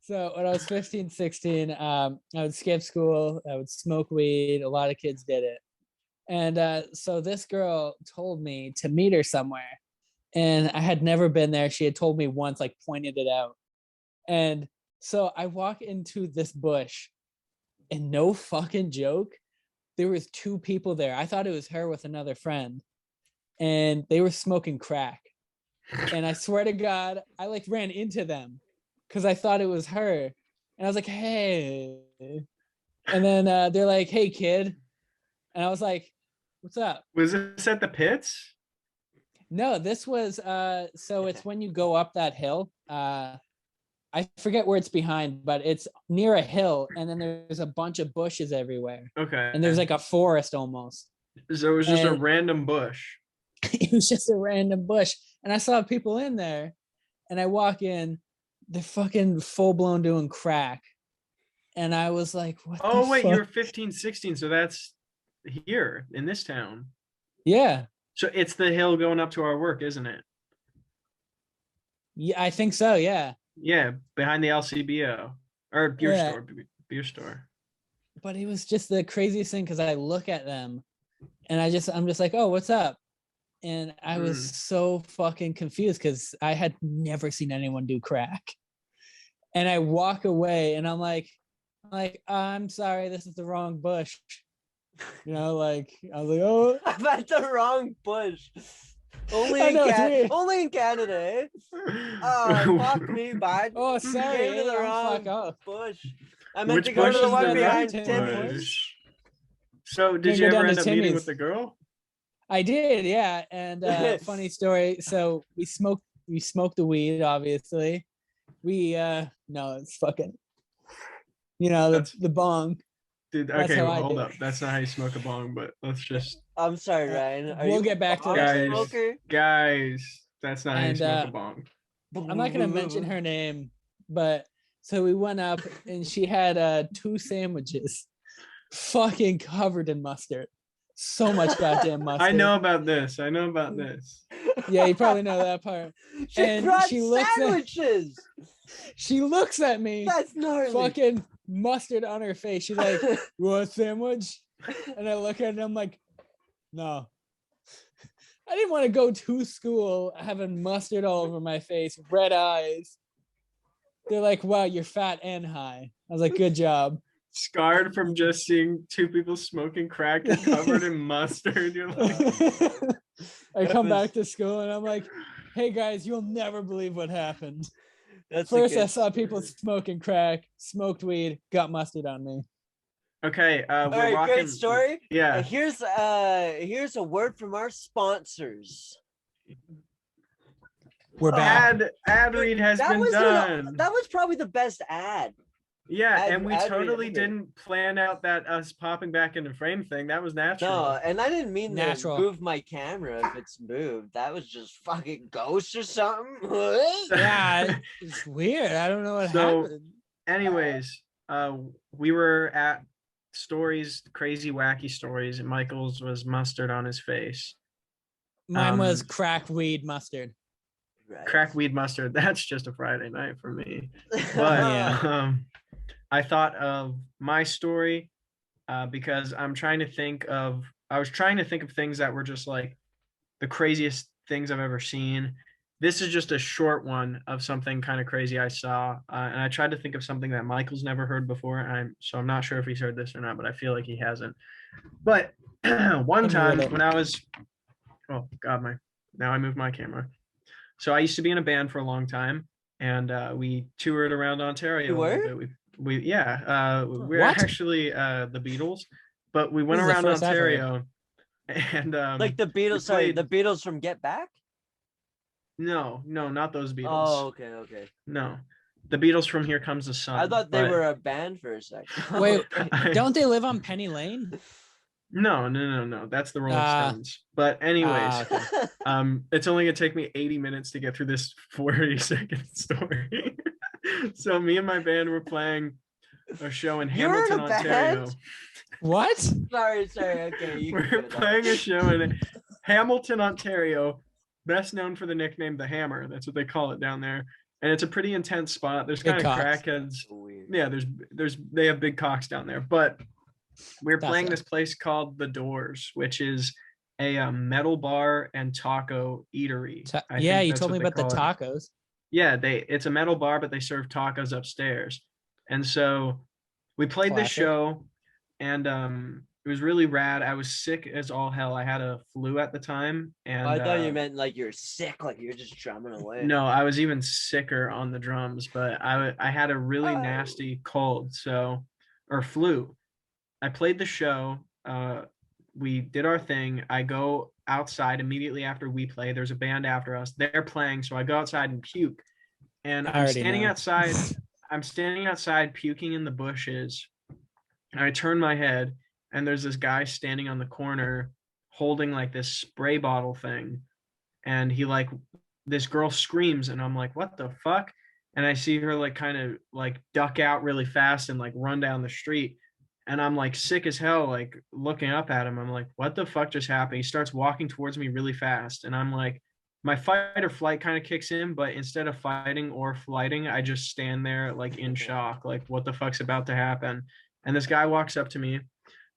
So when I was 15, 16, I would skip school. I would smoke weed. A lot of kids did it. And so this girl told me to meet her somewhere. And I had never been there. She had told me once, like pointed it out. And so I walk into this bush, and no fucking joke, there was 2 people there. I thought it was her with another friend. And they were smoking crack. And I swear to God, I like ran into them because I thought it was her. And I was like, hey. And then they're like, hey, kid. And I was like, what's up? Was this at the pits? No, this was so it's when you go up that hill. I forget where it's behind, but it's near a hill, and then there's a bunch of bushes everywhere. Okay. And there's like a forest almost. So it was just a and- random bush. It was just a random bush. And I saw people in there, and I walk in, they're fucking full blown doing crack. And I was like, what Oh, the wait, fuck? you're 15, 16. So that's here in this town. Yeah. So it's the hill going up to our work, isn't it? Yeah, I think so. Yeah. Yeah, behind the LCBO or beer Yeah. store. Beer store. But it was just the craziest thing because I look at them and I'm just like, oh, what's up? and I was so fucking confused because I had never seen anyone do crack. And I walk away and I'm like, I'm sorry, this is the wrong bush. You know, like I was like, oh, I'm at the wrong bush. Only I in know, it's Canada. weird. Only in Canada, eh? Oh, fuck me, bud. Oh, sorry, Came to the fuck wrong off. bush. I meant Which to go bush to the is one the behind right Timmy's. bush? So did Gonna you go ever down to end up meeting Timmy's. with the girl? I did, yeah. And funny story. So we smoked the weed, obviously. We no, it's fucking, you know, the bong. Dude, That's okay, how well, I hold do up. That's not how you smoke a bong, but let's just I'm sorry, Ryan. Are we'll you get back to a that. bong guys, smoker? guys, that's not how you And smoke a bong. I'm not gonna mention her name, but so we went up and she had 2 sandwiches fucking covered in mustard. So much goddamn mustard. I know about this. I know about this. Yeah, you probably know that part. She And brought she looks at- sandwiches. She looks at me, That's gnarly. fucking mustard on her face. She's like, "You want a sandwich?" And I look at her and I'm like, "No." I didn't want to go to school having mustard all over my face, red eyes. They're like, "Wow, you're fat and high." I was like, "Good job." Scarred from just seeing 2 people smoking crack and covered in mustard. You're like, I come back to school and I'm like, "Hey guys, you'll never believe what happened. That's First, I saw people smoking crack, smoked weed, got mustard on me." okay, we're All right, rocking. great story. Yeah. Here's a word from our sponsors. We're back. Ad read has been done. That was probably the best ad. Yeah, ad- and we ad read totally ever. didn't plan out that us popping back into frame thing. That was natural. No, and I didn't mean Natural. to move my camera if it's moved. That was just fucking ghost or something. Yeah, it's weird. I don't know what So- happened. Anyways, we were at stories, crazy, wacky stories, and Michael's was mustard on his face. Mine was um, crack weed mustard. Right. Crack weed mustard. That's just a Friday night for me. But Yeah. I thought of my story because I was trying to think of things that were just like the craziest things I've ever seen. This is just a short one of something kind of crazy I saw, and I tried to think of something that Michael's never heard before. So I'm not sure if he's heard this or not, but I feel like he hasn't. But one Hit me time with it. when I was, oh God, now I moved my camera. So I used to be in a band for a long time, and we toured around Ontario. You a little were? bit. We're What? actually the Beatles, but we went This is the around first I've heard. Ontario, and Like the Beatles. Sorry, played- the Beatles from Get Back. no, not those Beatles. Oh, okay. No, the Beatles from Here Comes the Sun. I thought they but- were a band for a second. Wait, I- don't they live on Penny Lane? No. That's the Rolling Ah. Stones. But anyways, Okay. it's only gonna take me 80 minutes to get through this 40-second story. So me and my band were playing a show in You were in Hamilton, a band? Ontario. What? sorry. Okay, you can We're do that. playing a show in Hamilton, Ontario, best known for the nickname the Hammer. That's what they call it down there. And it's a pretty intense spot. There's Big kind of cocks. crackheads. Weird. Yeah, they have big cocks down there. But we're That's playing it. this place called The Doors, which is a metal bar and taco eatery. I Yeah, think you that's told me what they about the call it. tacos. Yeah, it's a metal bar, but they serve tacos upstairs. And so we played this Classic. show, and it was really rad. I was sick as all hell. I had a flu at the time, and I thought you meant like you're sick, like you're just drumming away. no, I was even sicker on the drums, but I had a really Oh. nasty cold, or flu. I played the show. We did our thing. I go outside immediately after we play. There's a band after us. They're playing, so I go outside and puke. And I I'm already standing know. outside. I'm standing outside puking in the bushes. And I turn my head, and there's this guy standing on the corner holding like this spray bottle thing. And this girl screams, and I'm like, what the fuck? And I see her like kind of like duck out really fast and like run down the street. And I'm like sick as hell, like looking up at him. I'm like, what the fuck just happened? He starts walking towards me really fast. And I'm like, my fight or flight kind of kicks in, but instead of fighting or flighting, I just stand there like in shock, like what the fuck's about to happen? And this guy walks up to me,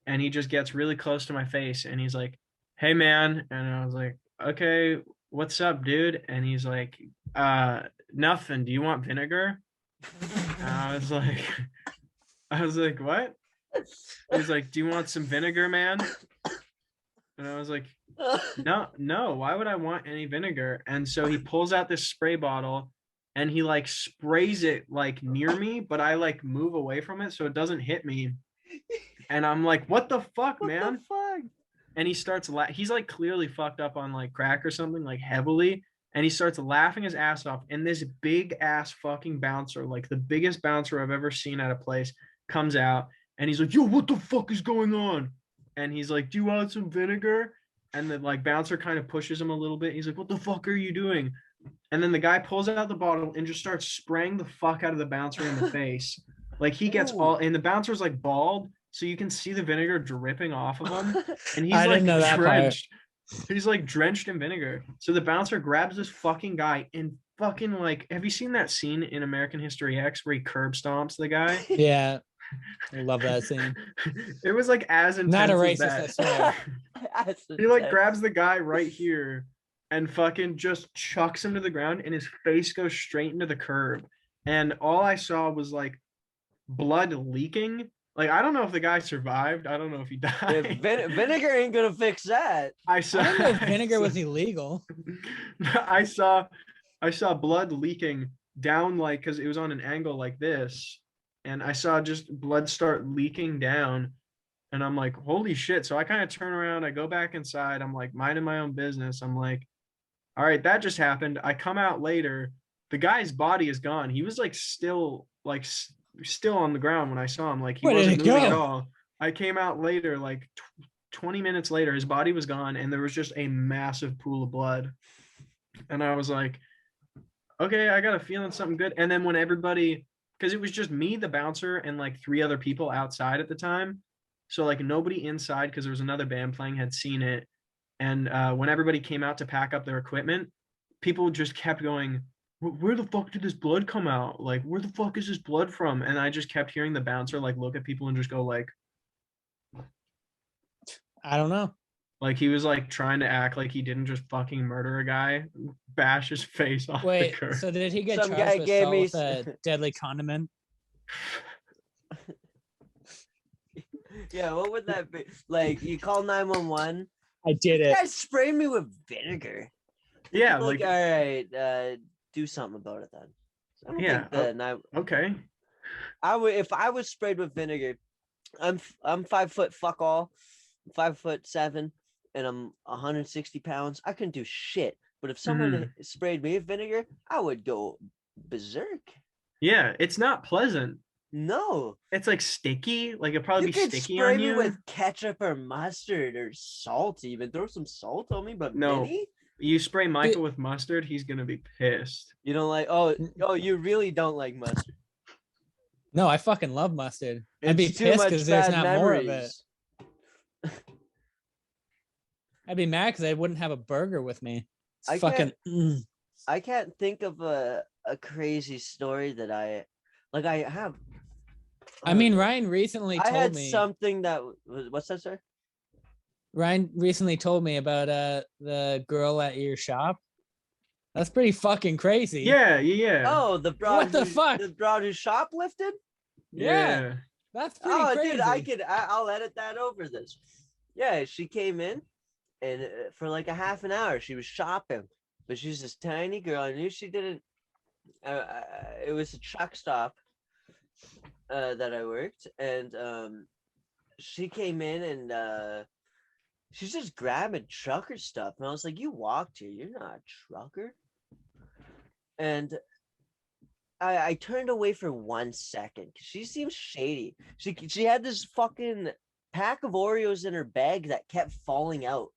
and he just gets really close to my face, and he's like, hey man. And I was like, okay, what's up, dude? And he's like, nothing. Do you want vinegar? And I was like, what? He's like, do you want some vinegar, man? And I was like, no, why would I want any vinegar? And so he pulls out this spray bottle and he like sprays it like near me, but I like move away from it so it doesn't hit me. And I'm like, what the fuck, What man? the fuck? And he starts he's like clearly fucked up on like crack or something, like heavily. And he starts laughing his ass off. And this big ass fucking bouncer, like the biggest bouncer I've ever seen at a place, comes out and he's like, yo, what the fuck is going on? And he's like, do you want some vinegar? And the like bouncer kind of pushes him a little bit. He's like, what the fuck are you doing? And then the guy pulls out the bottle and just starts spraying the fuck out of the bouncer in the face. Like he gets all, and the bouncer's like bald, so you can see the vinegar dripping off of him. And he's I like didn't know that part. drenched. He's like drenched in vinegar. So the bouncer grabs this fucking guy and fucking like, have you seen that scene in American History X where he curb stomps the guy? Yeah, I love that scene. It was like as intense Not a as racist, I that. swear. That's He like intense. grabs the guy right here and fucking just chucks him to the ground and his face goes straight into the curb. And all I saw was like blood leaking. Like I don't know if the guy survived. I don't know if he died. Yeah, vinegar ain't gonna fix that. I saw I didn't know vinegar was illegal. I saw blood leaking down like because it was on an angle like this. And I saw just blood start leaking down. And I'm like, holy shit. So I kind of turn around, I go back inside, I'm like minding my own business. I'm like, all right, that just happened. I come out later. The guy's body is gone. He was like still on the ground when I saw him. Like he Where did wasn't it moving go? at all. I came out later, like 20 minutes later, his body was gone, and there was just a massive pool of blood. And I was like, okay, I got a feeling something good. And then when everybody, because it was just me, the bouncer, and like 3 other people outside at the time. So like nobody inside, because there was another band playing, had seen it. And when everybody came out to pack up their equipment, people just kept going, where the fuck did this blood come out? Like, where the fuck is this blood from? And I just kept hearing the bouncer like look at people and just go like I don't know. he was like trying to act like he didn't just fucking murder a guy, bash his face off the Wait, curb. so did he get Some guy charged with gave assault me with a deadly condiment? Yeah, what would that be? Like you call 911. I did You it. guys spray me with vinegar. Yeah, Like, like all right, do something about it then. I don't Yeah, think that I okay. would if I was sprayed with vinegar. I'm 5 foot fuck all, 5'7", and I'm 160 pounds. I couldn't do shit. But if someone sprayed me with vinegar, I would go berserk. Yeah, it's not pleasant. No, It's like sticky. Like it'd probably you be could sticky spray on me you. with ketchup or mustard or salt. Even throw some salt on me, but No. mini? You spray Michael with mustard, he's gonna be pissed. You don't like? Oh, you really don't like mustard. No, I fucking love mustard. I'd be It's too pissed much because there's bad not more of it. memories. I'd be mad because I wouldn't have a burger with me. It's I fucking. I can't think of a crazy story that I have. I mean, Ryan recently I told had me. something that was what's that, sir? Ryan recently told me about the girl at your shop. That's pretty fucking crazy. Yeah. Oh, the broad. What the fuck? The broad who shoplifted? Yeah. That's pretty Oh, crazy. dude, I'll edit that over this. Yeah, she came in, and for like a half an hour, she was shopping, but she's this tiny girl. I knew she didn't. It was a truck stop that I worked, and she came in and she's just grabbing trucker stuff, and I was like, "You walked here. You're not a trucker." And I turned away for 1 second because she seems shady. She had this fucking pack of Oreos in her bag that kept falling out,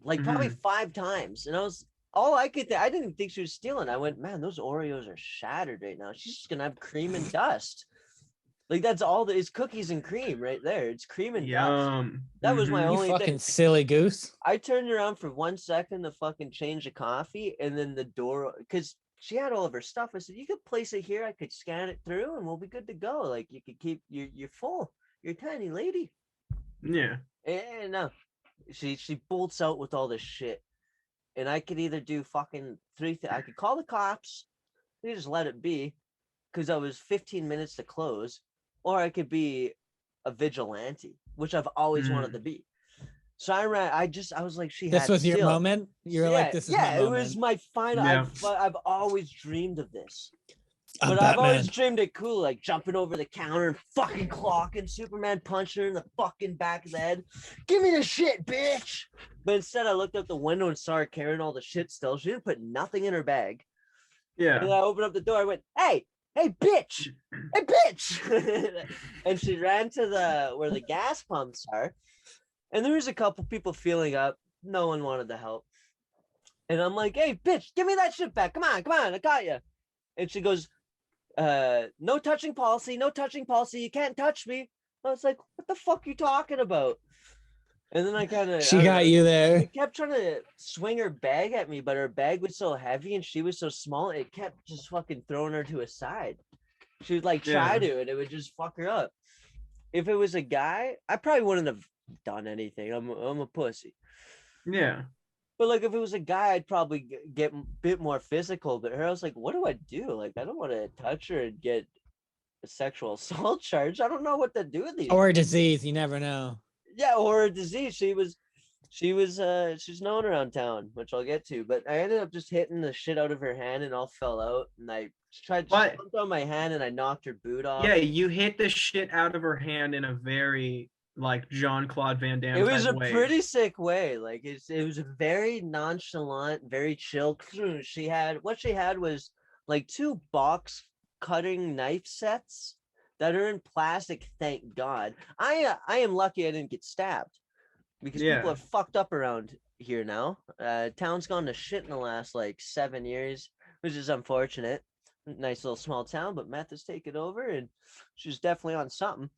like probably 5 times. And I didn't think she was stealing. I went, man, those Oreos are shattered right now. She's just gonna have cream and dust. Like that's all it's cookies and cream right there. It's cream and dust. That was my You only fucking thing. silly goose. I turned around for 1 second to fucking change the coffee, and then the door, because she had all of her stuff. I said, you could place it here. I could scan it through, and we'll be good to go. Like you could keep you're full. You're a tiny lady. Yeah. And no, she bolts out with all this shit, and I could either do fucking three things. I could call the cops, they just let it be, because I was 15 minutes to close, or I could be a vigilante, which I've always wanted to be. So I ran. I was like, This was your moment. You're like, this is my moment. It was my final. Yeah. I've always dreamed of this. I'm But I've always Batman. dreamed it cool, like jumping over the counter and fucking clocking Superman, punching her in the fucking back of the head. Give me the shit, bitch. But instead, I looked out the window and saw her carrying all the shit still. She didn't put nothing in her bag. Yeah. And I opened up the door. I went, hey, bitch, hey, bitch. And she ran to where the gas pumps are. And there was a couple people feeling up. No one wanted to help. And I'm like, hey, bitch, give me that shit back. Come on, I got you. And she goes, no touching policy, no touching policy. You can't touch me. I was like, what the fuck are you talking about? And then I kind of... She got you there. She kept trying to swing her bag at me, but her bag was so heavy and she was so small, it kept just fucking throwing her to a side. She would like try to, and it would just fuck her up. If it was a guy, I probably wouldn't have done anything. I'm a pussy. Yeah. But like if it was a guy, I'd probably get a bit more physical. But her, I was like, what do I do? Like I don't want to touch her and get a sexual assault charge. I don't know what to do with these. Or a disease, you never know. Yeah, or a disease. She's known around town, which I'll get to. But I ended up just hitting the shit out of her hand and all fell out. And I tried to throw my hand and I knocked her boot off. Yeah, you hit the shit out of her hand in a very like Jean-Claude Van Damme. It was a way. pretty sick way. Like it was a very nonchalant, very chill. She had was like 2 box cutting knife sets that are in plastic. Thank God. I am lucky I didn't get stabbed because people are fucked up around here now. Town's gone to shit in the last like 7 years, which is unfortunate. Nice little small town, but meth has taken over, and she's definitely on something.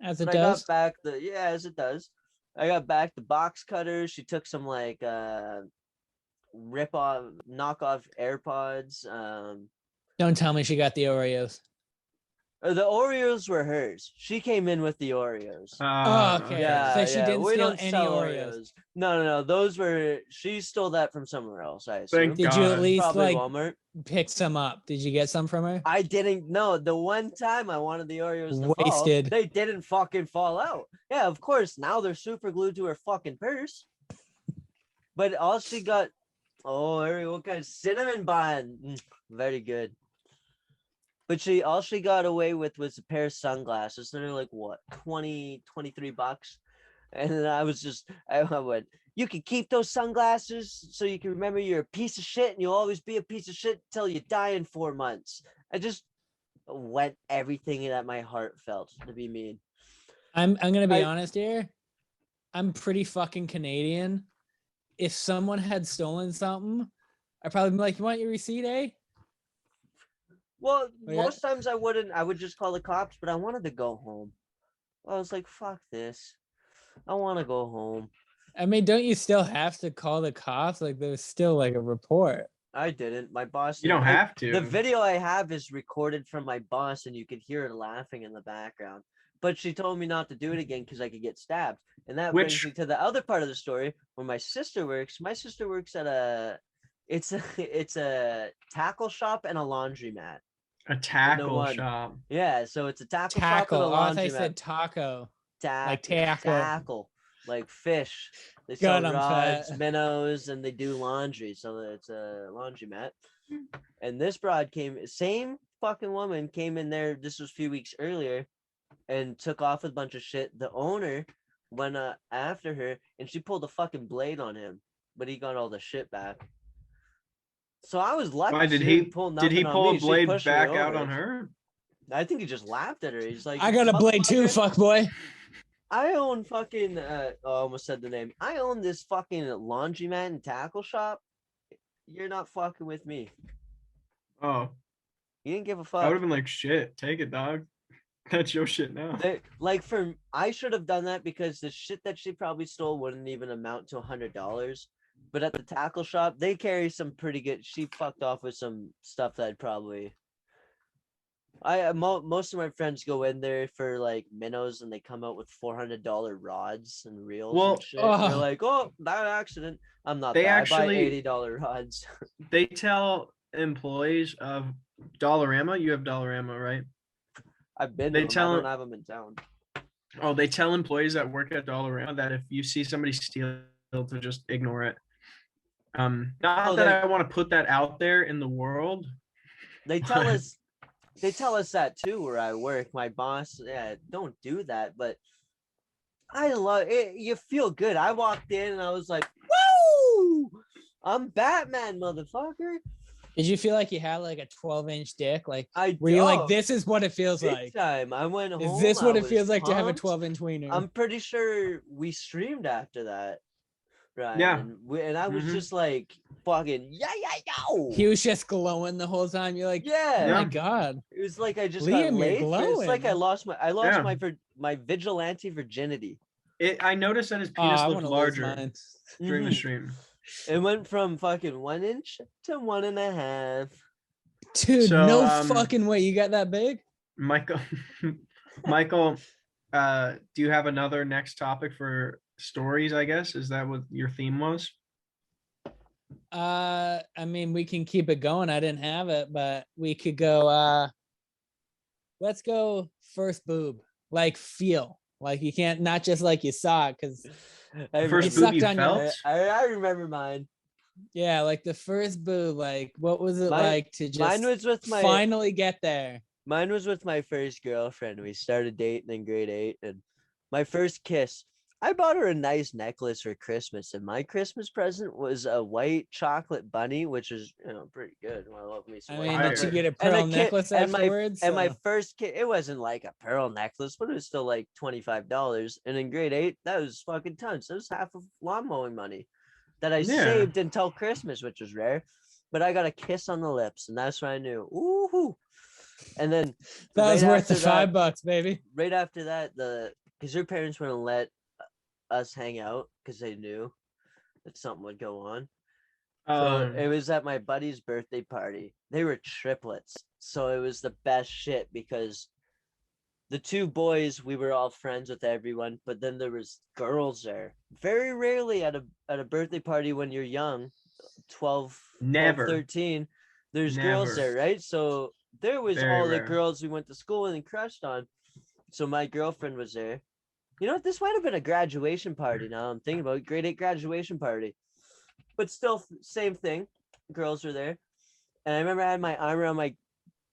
As it I does. got back as it does. I got back the box cutters. She took some like knockoff AirPods. Don't tell me she got the Oreos. The Oreos were hers. She came in with the Oreos. Oh, okay. Yeah, So she didn't we steal don't any sell Oreos. No. Those were she stole that from somewhere else. I assume. Thank Did you at least Probably like Walmart. pick some up? Did you get some from her? I didn't know. The one time I wanted the Oreos to Wasted. fall, they didn't fucking fall out. Yeah, of course. Now they're super glued to her fucking purse. But all she got, what kind of cinnamon bun? Very good. But all she got away with was a pair of sunglasses. They're like what, 20, 23 bucks. And then I went, you can keep those sunglasses so you can remember you're a piece of shit and you'll always be a piece of shit till you die in 4 months. I just went everything that my heart felt to be mean. I'm gonna be honest here. I'm pretty fucking Canadian. If someone had stolen something, I'd probably be like, you want your receipt, eh? Well, most times I wouldn't. I would just call the cops, but I wanted to go home. I was like, fuck this. I want to go home. I mean, don't you still have to call the cops? Like, there's still like a report. I didn't. My boss. You don't have to. The video I have is recorded from my boss, and you could hear her laughing in the background. But she told me not to do it again because I could get stabbed. And that brings me to the other part of the story where my sister works. My sister works at it's a tackle shop and a laundromat. A tackle shop. Yeah, so it's a tackle shop and a laundromat. I thought I said taco. Like tackle, like fish. They sell rods, minnows, and they do laundry. So it's a laundromat. And this broad same fucking woman came in there. This was a few weeks earlier, and took off with a bunch of shit. The owner went after her, and she pulled a fucking blade on him, but he got all the shit back. So I was lucky. Why did he pull a blade back out on her? I think he just laughed at her. He's like, I got a blade too, fuck boy. I own fucking I almost said the name. I own this fucking laundromat and tackle shop. You're not fucking with me. Oh. You didn't give a fuck. I would have been like, shit, take it, dog. That's your shit now. I should have done that because the shit that she probably stole wouldn't even amount to $100. But at the tackle shop, they carry some pretty good. She fucked off with some stuff that Most of my friends go in there for like minnows, and they come out with $400 rods and reels Well, and shit. They're oh. like, oh, that accident. I'm not They that. I buy actually- $80 rods. They tell employees of Dollarama, you have Dollarama, right? I've been They to them. tell- I don't have them in town. Oh, they tell employees that work at Dollarama that if you see somebody steal, to just ignore it. Not Oh, that they- I want to put that out there in the world. They tell But- us. They tell us that too where I work. My boss, yeah, don't do that. But I love it. You feel good. I walked in and I was like, woo! I'm Batman, motherfucker. Did you feel like you had like a 12-inch dick? Like, I were you oh, like, this is what it feels big like? time. I went home. Is this what I it feels was like to have a pumped. 12-inch wiener? I'm pretty sure we streamed after that. Right. Yeah. And I was Mhm. just like fucking yo. He was just glowing the whole time. You're like, oh Yeah. my Yeah. God. It was like I just Liam, got you're laid. It's like I glowing. lost Yeah. my vigilante virginity. I noticed that his Oh, penis I looked want to lose larger mine. during the Mhm. stream. It went from fucking 1 inch to 1.5. Dude, So, no fucking way. You got that big? Michael, Michael, do you have another next topic for stories? I guess is that what your theme was? I mean, we can keep it going. I didn't have it, but we could go. Let's go first boob. Like feel. Like you can't not just like you saw it because First You boob you sucked on your- felt? I remember mine. yeah, like the first boob. Like what was it Mine- like to just Mine was with my finally get there? Mine was with my first girlfriend. We started dating in grade 8, and my first kiss, I bought her a nice necklace for Christmas, and my Christmas present was a white chocolate bunny, which is pretty good. I love me some I white mean, Fire. did you get a And a pearl kid- necklace and my- afterwards? And my So- first kiss, it wasn't like a pearl necklace, but it was still like $25. And in grade 8, that was fucking tons. That was half of lawn mowing money that I Yeah. saved until Christmas, which was rare. But I got a kiss on the lips, and that's when I knew. Ooh. And then that was right worth the after that- $5, baby. right after that, because her parents wouldn't let us hang out because they knew that something would go on. So it was at my buddy's birthday party. They were triplets, so it was the best shit because the two boys, we were all friends with everyone, but then there was girls there. Very rarely at a birthday party when you're young, 12, Never. 13, there's girls Never. there, right? So there was Very all the rare. girls we went to school with and crushed on. So my girlfriend was there. You know what? This might have been a graduation party. Now I'm thinking about it. Grade 8 graduation party, but still same thing. Girls were there, and I remember I had my arm around my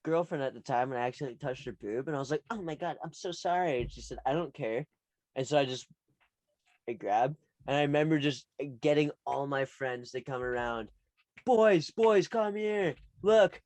girlfriend at the time, and I actually touched her boob, and I was like, "Oh my God, I'm so sorry." And she said, "I don't care," and so I grabbed, and I remember just getting all my friends to come around. Boys, come here. Look.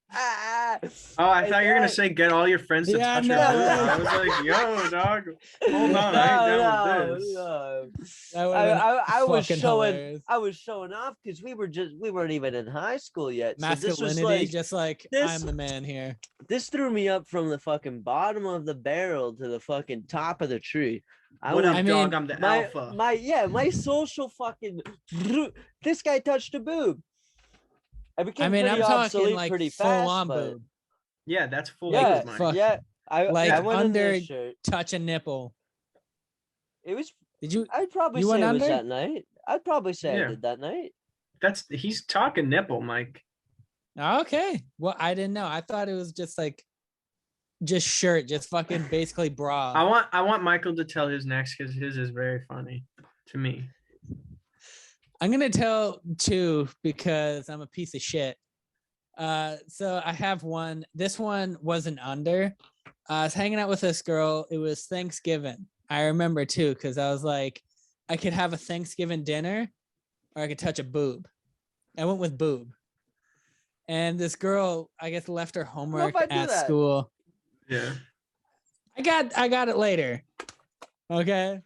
Ah. Oh, I And thought you were gonna that- say get all your friends to Yeah, touch your no, boob. no. I was like, yo, dog, hold on, I ain't down with this. No. That would've been I was fucking showing hilarious. I was showing off because we weren't even in high school yet. So this was Masculinity, like just like this- I'm the man here. this threw me up from the fucking bottom of the barrel to the fucking top of the tree. What up, I dog? mean, I'm the my alpha. my social fucking this guy touched a boob. I became I mean, pretty I'm obsolete talking like pretty full fast, on but boob. Yeah, that's full yeah, boob, Mike. fuck. yeah. I Like went in under- this shirt. Touch a nipple. It was. Did you? I'd probably You say went it was under? that night. I'd probably say I Yeah. did that night. He's talking nipple, Mike. Okay. Well, I didn't know. I thought it was just like, just shirt, just fucking basically bra. I want Michael to tell his next because his is very funny to me. I'm gonna tell two because I'm a piece of shit. So I have one. This one wasn't under. I was hanging out with this girl. It was Thanksgiving. I remember too, because I was like, I could have a Thanksgiving dinner, or I could touch a boob. I went with boob. And this girl, I guess, left her homework I do at that. school. Yeah. I got it later. Okay.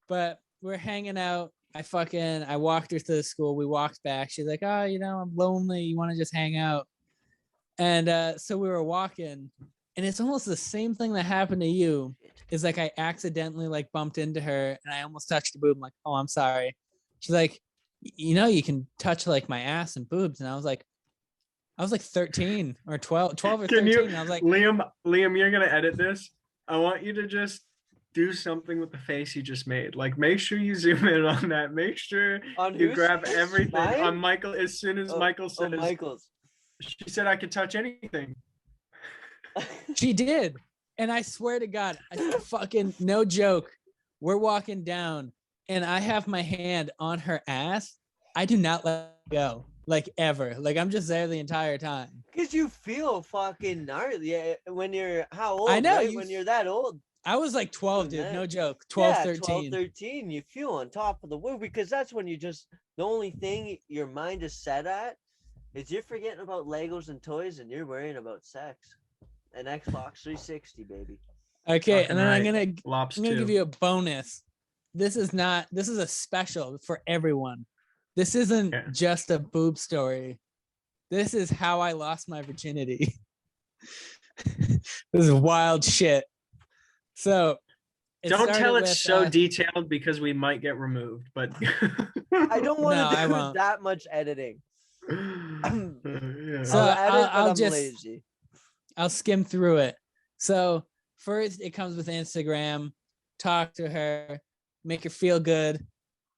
But we're hanging out. I walked her to the school. We walked back. She's like, oh, I'm lonely. You want to just hang out? And so we were walking, and it's almost the same thing that happened to you. Is like I accidentally like bumped into her and I almost touched the boob. I'm like, oh, I'm sorry. She's like, you can touch like my ass and boobs. And I was like, I was like 13 or 12 or Can 13. you, I was like, Liam, you're gonna edit this. I want you to just do something with the face you just made. Like, make sure you zoom in on that. Make sure On you whose grab face? everything Mine? on Michael. As soon as Michael Oh, says, Michael's. she said I could touch anything. she did. And I swear to God, I fucking, no joke. We're walking down and I have my hand on her ass. I do not let go, like ever. Like I'm just there the entire time. Because you feel fucking gnarly when you're how old? I know, right? When you're that old. I was like 12, dude. that- No joke. 12, yeah, 13. 12, 13. You feel on top of the world because that's when you just, the only thing your mind is set at is you're forgetting about Legos and toys and you're worrying about sex. An Xbox 360, baby. Okay, Fucking and then I'm right. gonna Lops I'm gonna give too. you a bonus. This is a special for everyone. This isn't Yeah. just a boob story. This is how I lost my virginity. This is wild shit. So it Don't tell started it with, so detailed because we might get removed. But I don't want No, I to do won't. that much editing. Yeah. So I'll edit, I'll but I'm just- lazy. I'll skim through it. So first it comes with Instagram, talk to her, make her feel good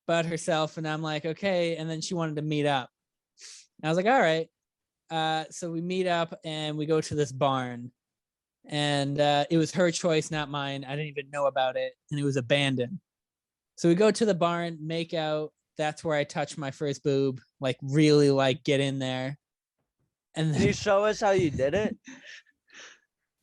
about herself. And I'm like, okay. And then she wanted to meet up. And I was like, all right. So we meet up and we go to this barn. And it was her choice, not mine. I didn't even know about it. And it was abandoned. So we go to the barn, make out. That's where I touch my first boob, like really like get in there. And Can then you show us how you did it?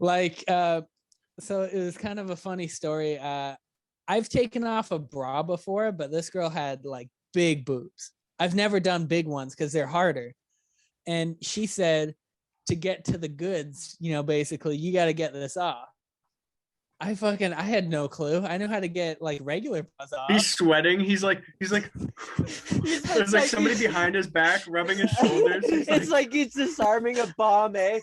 like so it was kind of a funny story. I've taken off a bra before, but this girl had like big boobs. I've never done big ones because they're harder. And she said to get to the goods, you know, basically you got to get this off. I had no clue. I knew how to get like regular bras off. He's sweating. He's like there's like somebody behind his back rubbing his shoulders. He's It's like he's disarming a bomb, eh?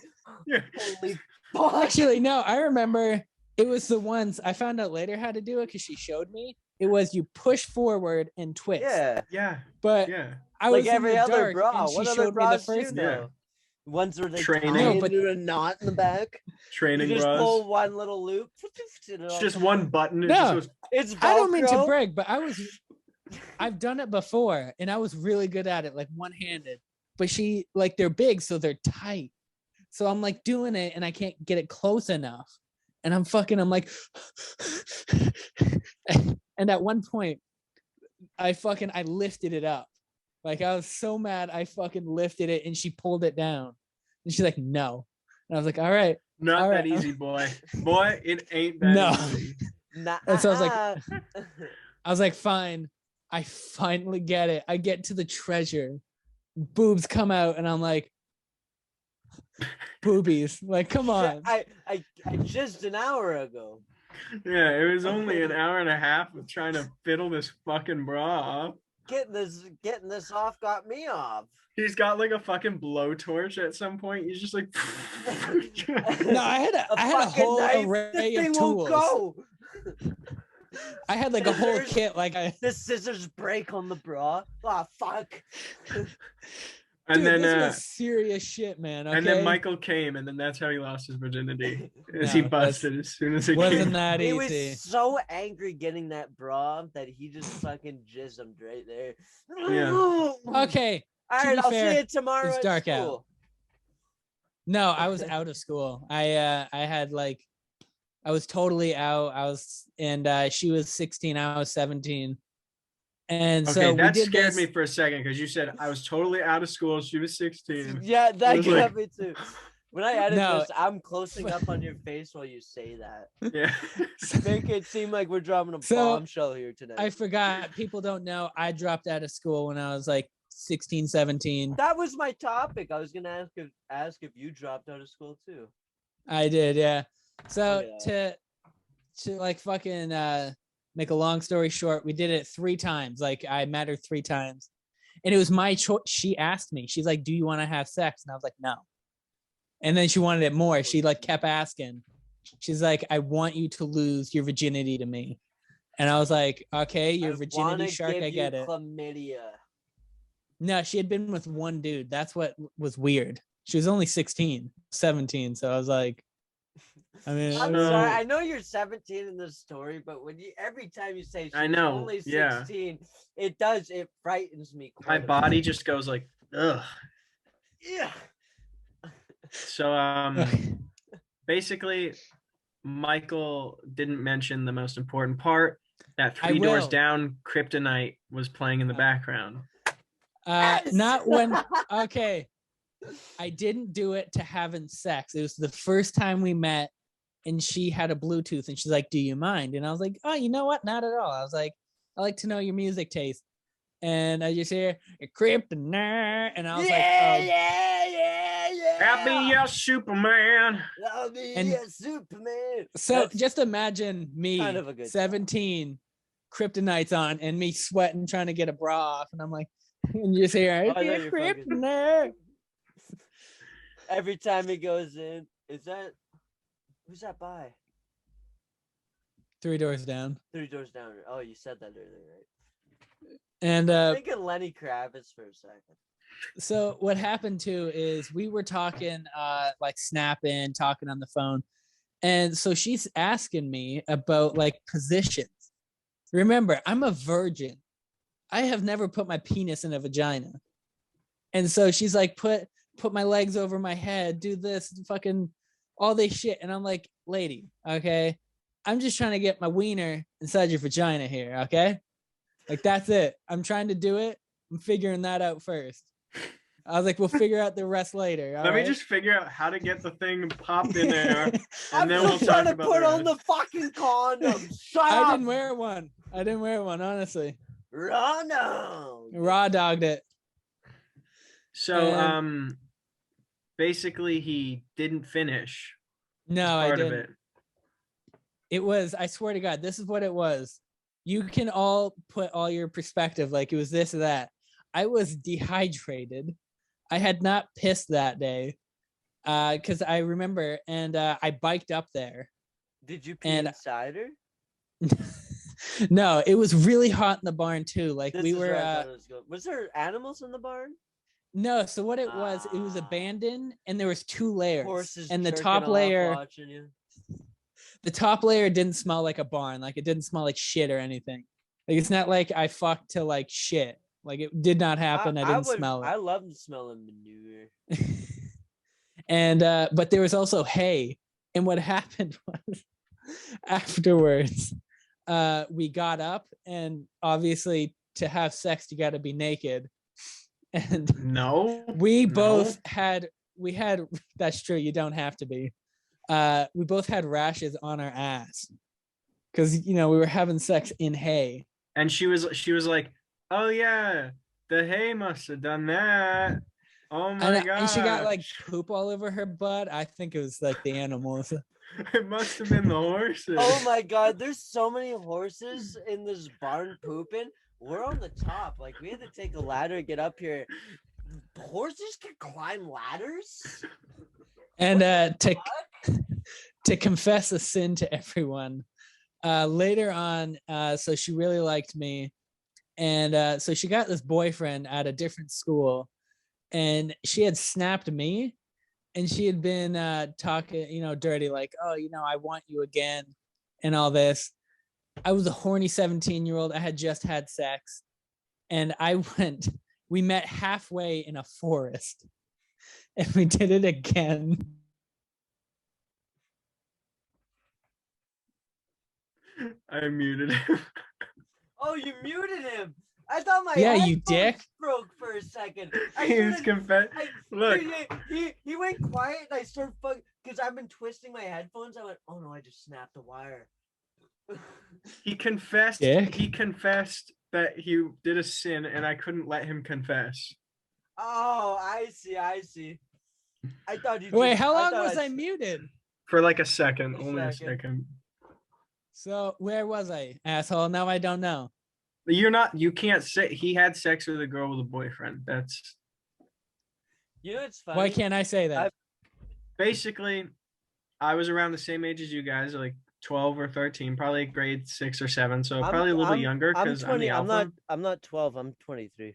yeah. Holy fuck. Actually, no, I remember it was the ones I found out later how to do it because she showed me. It was you push forward and twist. Yeah. Yeah. But Yeah. I Like was in every the other dark, bra. and she What other showed me the bras do you first know? Yeah. Ones where they Training. tie No, but- into a knot in the back. Training You just bras. pull one little loop. It's just one button. It No. just goes, It's Velcro. I don't mean to brag, but I've done it before and I was really good at it, like one-handed. But she like they're big, so they're tight. So I'm like doing it and I can't get it close enough. And I'm like, and at one point I lifted it up. Like I was so mad I fucking lifted it and she pulled it down. And she's like, no. And I was like, all right. not All that right. easy, boy. Boy, it ain't that No. easy. Nah, And so I was like, fine. I finally get it. I get to the treasure. Boobs come out and I'm like, boobies. Like, come on. I just an hour ago. Yeah, it was only an hour and a half of trying to fiddle this fucking bra off. Getting this off got me off. He's got like a fucking blowtorch at some point. He's just like No, I had a fucking whole knife. array This thing of won't tools. go. I had like a whole Scissors. kit. Like The scissors break on the bra. Oh fuck. and dude, then this was serious shit, man. Okay? and then Michael came, and then that's how he lost his virginity. As No, he that's- busted as soon as it wasn't came. that He easy. was so angry getting that bra that he just fucking jizzed right there. Yeah. Okay. All to right, be I'll fair, see you tomorrow. it's at dark out. school. No, I was out of school. I had like I was totally out. She was 16, I was 17. And Okay, so we that did scared this. me for a second because you said I was totally out of school. She was 16. Yeah, that was got like- me too. When I edit No. this, I'm closing up on your face while you say that. Yeah. Make it seem like we're dropping a So, bombshell here tonight. I forgot. People don't know. I dropped out of school when I was like 16, 17. That was my topic. I was gonna ask if you dropped out of school too. I did, yeah. So Yeah. to like fucking make a long story short, we did it 3 times. Like I met her 3 times. And it was my choice. She asked me, she's like, do you want to have sex? And I was like, no. And then she wanted it more. She like kept asking. She's like, I want you to lose your virginity to me. And I was like, okay, your I virginity wanna shark, give I you get it. Chlamydia. No, she had been with one dude. That's what was weird. She was only 16, 17. So I was like, I mean, I'm So- sorry. I know you're 17 in this story, but every time you say I she's know, only yeah. 16, it frightens me. My quite a body bit. just goes like, ugh. Yeah. So basically, Michael didn't mention the most important part, that I Three Doors will. Down Kryptonite was playing in the background. Yes! Not when. Okay, I didn't do it to having sex. It was the first time we met, and she had a Bluetooth, and she's like, "Do you mind?" And I was like, "Oh, you know what? Not at all." I was like, "I like to know your music taste," and I just hear Kryptonite, and I was like, yeah, "Oh." yeah. I'll be your Superman. I'll be And- a Superman. So That's just imagine me, kind of a good song. 17, Kryptonite's on, and me sweating trying to get a bra off, and I'm like, and you just hear I thought you were fucking- Kryptonite. Every time he goes in, who's that by? 3 Doors Down, 3 Doors Down. Oh, you said that earlier, right? and I'm thinking Lenny Kravitz for a second. so what happened too is we were talking like snapping, talking on the phone, and so she's asking me about like positions. Remember, I'm a virgin. I have never put my penis in a vagina, and so she's like, put my legs over my head, do this, fucking all this shit, and I'm like, lady, okay, I'm just trying to get my wiener inside your vagina here, okay, like that's it. I'm trying to do it. I'm figuring that out first. I was like, we'll figure out the rest later. Let me just figure out how to get the thing popped in there, and I'm then still we'll trying talk to about put the on the rest. fucking condom. Shut I up. didn't wear one. Honestly. Ronald. Raw dogged it. So And- basically he didn't finish No, I part of didn't. it. It was, I swear to God, this is what it was. You can all put all your perspective, like it was this or that. I was dehydrated. I had not pissed that day. Because I remember, and I biked up there. Did you pee And- inside her? No, it was really hot in the barn too. Like This we is were where I thought it was going. Was there animals in the barn? no, so what it was Ah. abandoned, and there was 2 layers. Horses and the jerking top off layer watching you. the top layer didn't smell like a barn. Like it didn't smell like shit or anything. Like it's not like I fucked to like shit. Like it did not happen. I didn't smell it. I love smelling manure. And but there was also hay. And what happened was afterwards, we got up, and obviously to have sex you got to be naked. And No. we No. both had that's true, you don't have to be. We both had rashes on our ass because we were having sex in hay. And she was like, "Oh yeah, the hay must have done that. Oh my god!" And she got like poop all over her butt. I think it was like the animals. it must have been the horses. Oh my god, there's so many horses in this barn pooping. We're on the top. Like we had to take a ladder to get up here. Horses can climb ladders? And to confess a sin to everyone, later on, so she really liked me, and so she got this boyfriend at a different school, and she had snapped me, and she had been talking dirty, like, oh, I want you again and all this. I was a horny 17-year-old. I had just had sex, and we met halfway in a forest, and we did it again. I muted him. Oh, you muted him. I thought my Yeah, you headphones dick. broke for a second. He was Look, He went quiet, and I started fucking because I've been twisting my headphones. I went, oh no, I just snapped the wire. he confessed. Dick. He confessed that he did a sin, and I couldn't let him confess. Oh, I see. I thought you. Wait, just- how long thought was I s- muted? For like a second, A only a second. second. So where was I, asshole? Now I don't know. But you can't say he had sex with a girl with a boyfriend. That's You know, it's funny. Why can't I say that? basically, I was around the same age as you guys, like 12 or 13, probably grade 6 or 7. So probably a little bit younger because I'm the alpha. I'm not 12. I'm 23.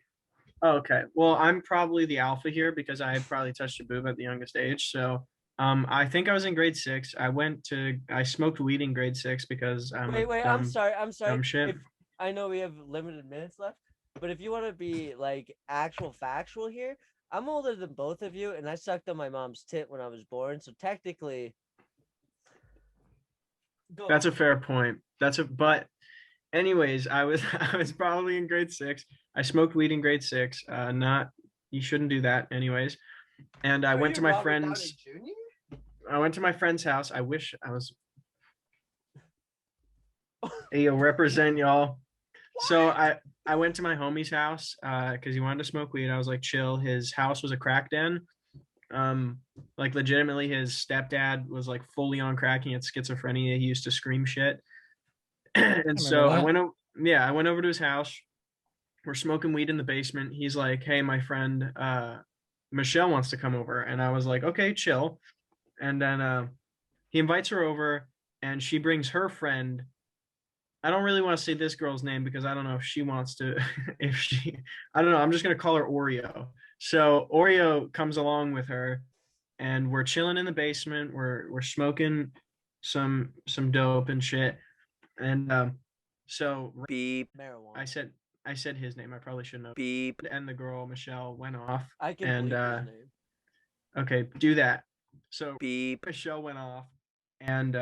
Okay. Well, I'm probably the alpha here because I probably touched a boob at the youngest age. So, I think I was in grade 6. I smoked weed in grade 6 because I'm a Wait, I'm dumb, sorry. I'm sorry. dumb shit. If I know we have limited minutes left, but if you want to be like actual factual here, I'm older than both of you, and I sucked on my mom's tit when I was born. So technically, go That's on. a fair point. But anyways, I was probably in grade 6. I smoked weed in grade 6. Not you shouldn't do that anyways. And I Were went you to my Robert Downey friend's Jr.? I went to my friend's house. I wish I was hey, yo, represent y'all. So I went to my homie's house because he wanted to smoke weed. I was like, chill. His house was a crack den. Like legitimately, his stepdad was like fully on crack. He had schizophrenia. He used to scream shit. And so that. I went over to his house. We're smoking weed in the basement. He's like, hey, my friend Michelle wants to come over. And I was like, okay, chill. And then he invites her over and she brings her friend. I don't really want to say this girl's name because I don't know if she wants to, if she, I don't know. I'm just going to call her Oreo. So Oreo comes along with her and we're chilling in the basement. We're smoking some dope and shit. And so Beep. Marijuana. I said his name. I probably shouldn't have. Beep. And the girl Michelle went off. I can and bleep his name. okay, do that. So Beep. Michelle went off and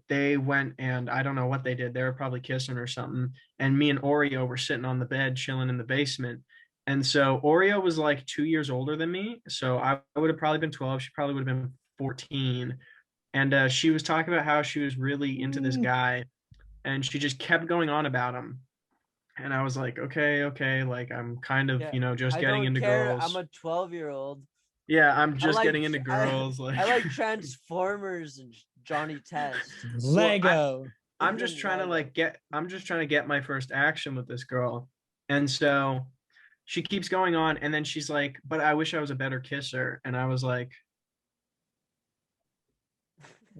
they went and I don't know what they did. They were probably kissing or something. And me and Oreo were sitting on the bed chilling in the basement. And so Oreo was like 2 years older than me. So I would have probably been 12. She probably would have been 14. And she was talking about how she was really into this guy and she just kept going on about him. And I was like, okay, like I'm kind of, Yeah, just I getting don't into care. girls. I'm a 12-year-old. Yeah, I'm I just like getting into tr- girls. I like Transformers and Johnny Test. Lego. I'm just trying to get my first action with this girl. And so she keeps going on and then she's like, but I wish I was a better kisser. And I was like,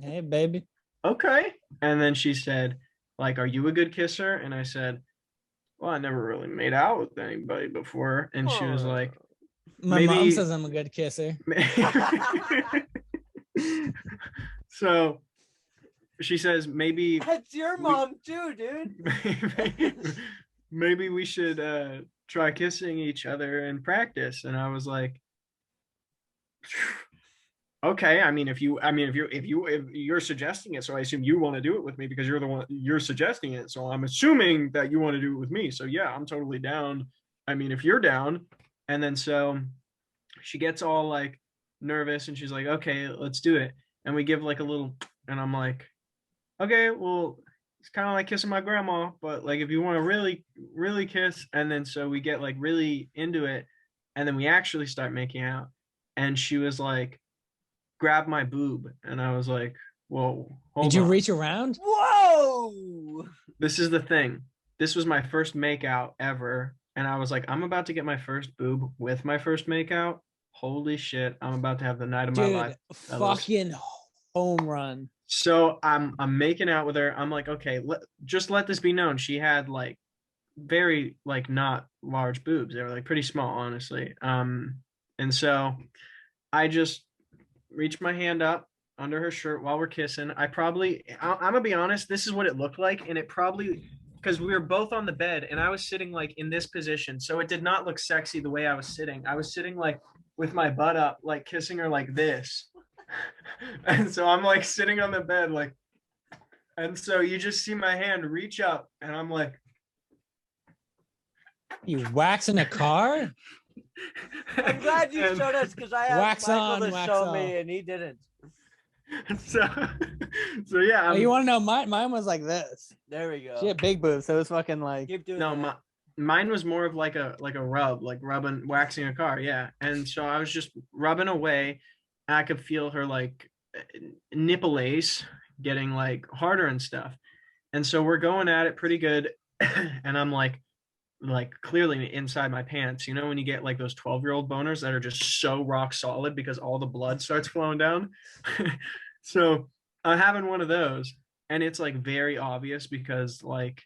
Hey, baby. okay. And then she said, like, are you a good kisser? And I said, well, I never really made out with anybody before. And she was like, My maybe mom says I'm a good kisser. So she says maybe That's your mom too, dude. maybe we should try kissing each other in practice. And I was like, okay, if you're suggesting it, so I assume you want to do it with me because you're suggesting it, so I'm assuming that you want to do it with me. So yeah, I'm totally down. If you're down. And then so she gets all like nervous and she's like, okay, let's do it. And we give like a little, and I'm like, okay, well, it's kind of like kissing my grandma, but like if you want to really really kiss. And then so we get like really into it and then we actually start making out. And she was like, grab my boob. And I was like, whoa, hold Did you on. reach around? Whoa! This is the thing. This was my first makeout ever. And I was like, I'm about to get my first boob with my first makeout. Holy shit, I'm about to have the night of my life. Fucking home run. So I'm making out with her. I'm like, okay, just let this be known. She had like very like not large boobs. They were like pretty small, honestly. And so I just reached my hand up under her shirt while we're kissing. I'm gonna be honest, this is what it looked like, and it probably because we were both on the bed and I was sitting like in this position, so it did not look sexy the way I was sitting. I was sitting like with my butt up, like kissing her like this. And so I'm like sitting on the bed, like, and so you just see my hand reach up, and I'm like, You waxing a car? I'm glad you showed us because I asked Wax Michael on, to wax show off. me and he didn't. So yeah. Oh, you want to know? Mine was like this. There we go. She had big boobs, so it was fucking like. Keep doing No, that. mine was more of like a rub, like waxing a car. Yeah. And so I was just rubbing away. And I could feel her like nipple ace getting like harder and stuff. And so we're going at it pretty good. And I'm like clearly inside my pants, when you get like those 12-year-old boners that are just so rock solid because all the blood starts flowing down. So I'm having one of those, and it's like very obvious because like,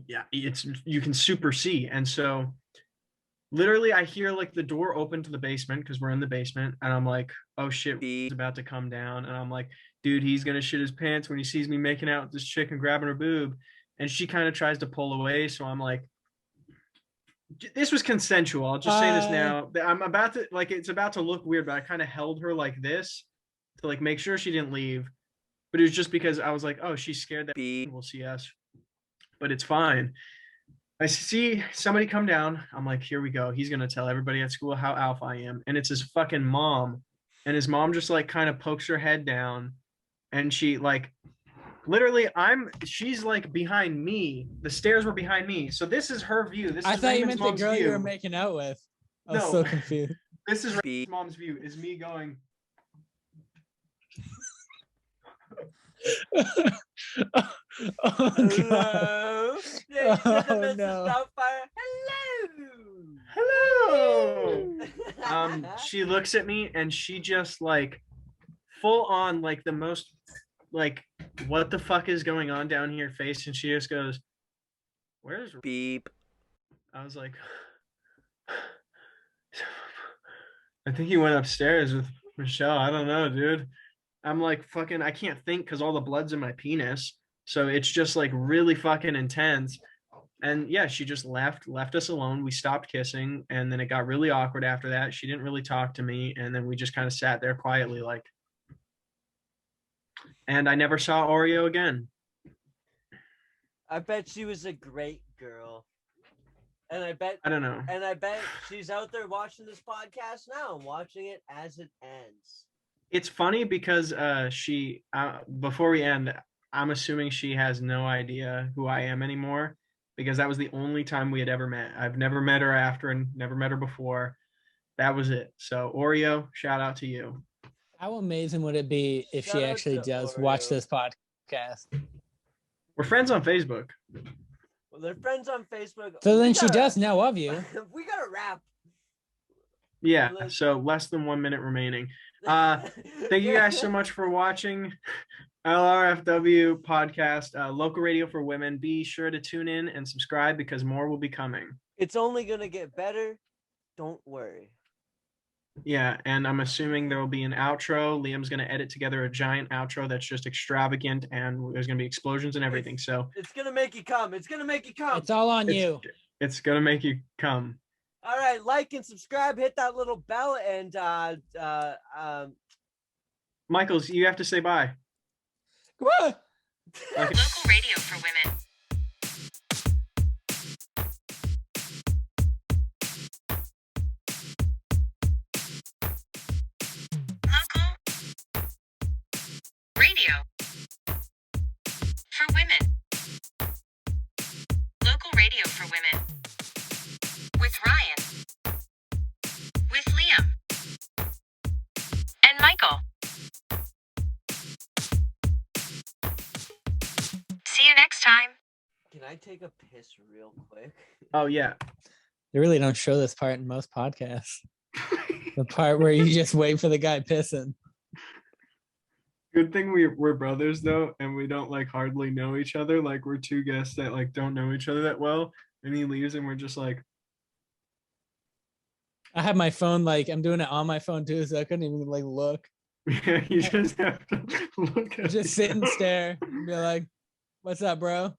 yeah, you can super see. And so literally I hear like the door open to the basement because we're in the basement, and I'm like, oh shit, he's about to come down, and I'm like, dude, he's gonna shit his pants when he sees me making out with this chick and grabbing her boob. And she kind of tries to pull away, so I'm like, this was consensual. I'll just say this now. I'm about to like, it's about to look weird, but I kind of held her like this to like make sure she didn't leave. But it was just because I was like, oh, she's scared that will see us. But it's fine. I see somebody come down. I'm like, here we go. He's gonna tell everybody at school how alpha I am. And it's his fucking mom. And his mom just like kind of pokes her head down, and she like literally she's like behind me. The stairs were behind me. So this is her view. This I is thought you Raymond's meant the mom's girl view. you were making out with. I was No. so confused. This is Raymond's mom's view. Is me going. Oh, Hello. Yeah, you did the Oh, Mrs. no. Doubtfire. Hello. Hello. She looks at me and she just like full on like the most like what the fuck is going on down here face, and she just goes, where's Beep. I was like, I think he went upstairs with Michelle. I don't know, dude. I'm like fucking I can't think because all the blood's in my penis, so it's just like really fucking intense. And yeah, she just left us alone. We stopped kissing, and then it got really awkward after that. She didn't really talk to me, and then we just kind of sat there quietly like, and I never saw Oreo again. I bet she was a great girl. And I bet I don't know. And I bet she's out there watching this podcast now and watching it as it ends. It's funny because she before we end, I'm assuming she has no idea who I am anymore, because that was the only time we had ever met. I've never met her after and never met her before. That was it. So Oreo, shout out to you. How amazing would it be if Shout she out actually to does Oreo. watch this podcast? We're friends on Facebook. Well, they're friends on Facebook. So We then she gotta- does know of you. We got to wrap. Yeah, Let's- so less than 1 minute remaining. Thank you guys so much for watching LRFW podcast, local radio for women. Be sure to tune in and subscribe because more will be coming. It's only going to get better. Don't worry. Yeah, and I'm assuming there will be an outro. Liam's going to edit together a giant outro that's just extravagant, and there's going to be explosions and everything. So It's going to make you come. It's going to make you come. It's all on you. it's going to make you come. All right, like and subscribe, hit that little bell, and Michaels, you have to say bye. Come on. Okay. Local radio for women. Local radio for women. Local radio for women. With Ryan. With Liam. And Michael. See you next time. can I take a piss real quick? Oh, yeah. They really don't show this part in most podcasts. The part where you just wait for the guy pissing. Good thing we're brothers, though, and we don't, like, hardly know each other. Like, we're two guests that, like, don't know each other that well. And he leaves, and we're just like, I have my phone, like, I'm doing it on my phone too, so I couldn't even, like, look. yeah, you just have to look at Just sit and stare and be like, what's up, bro?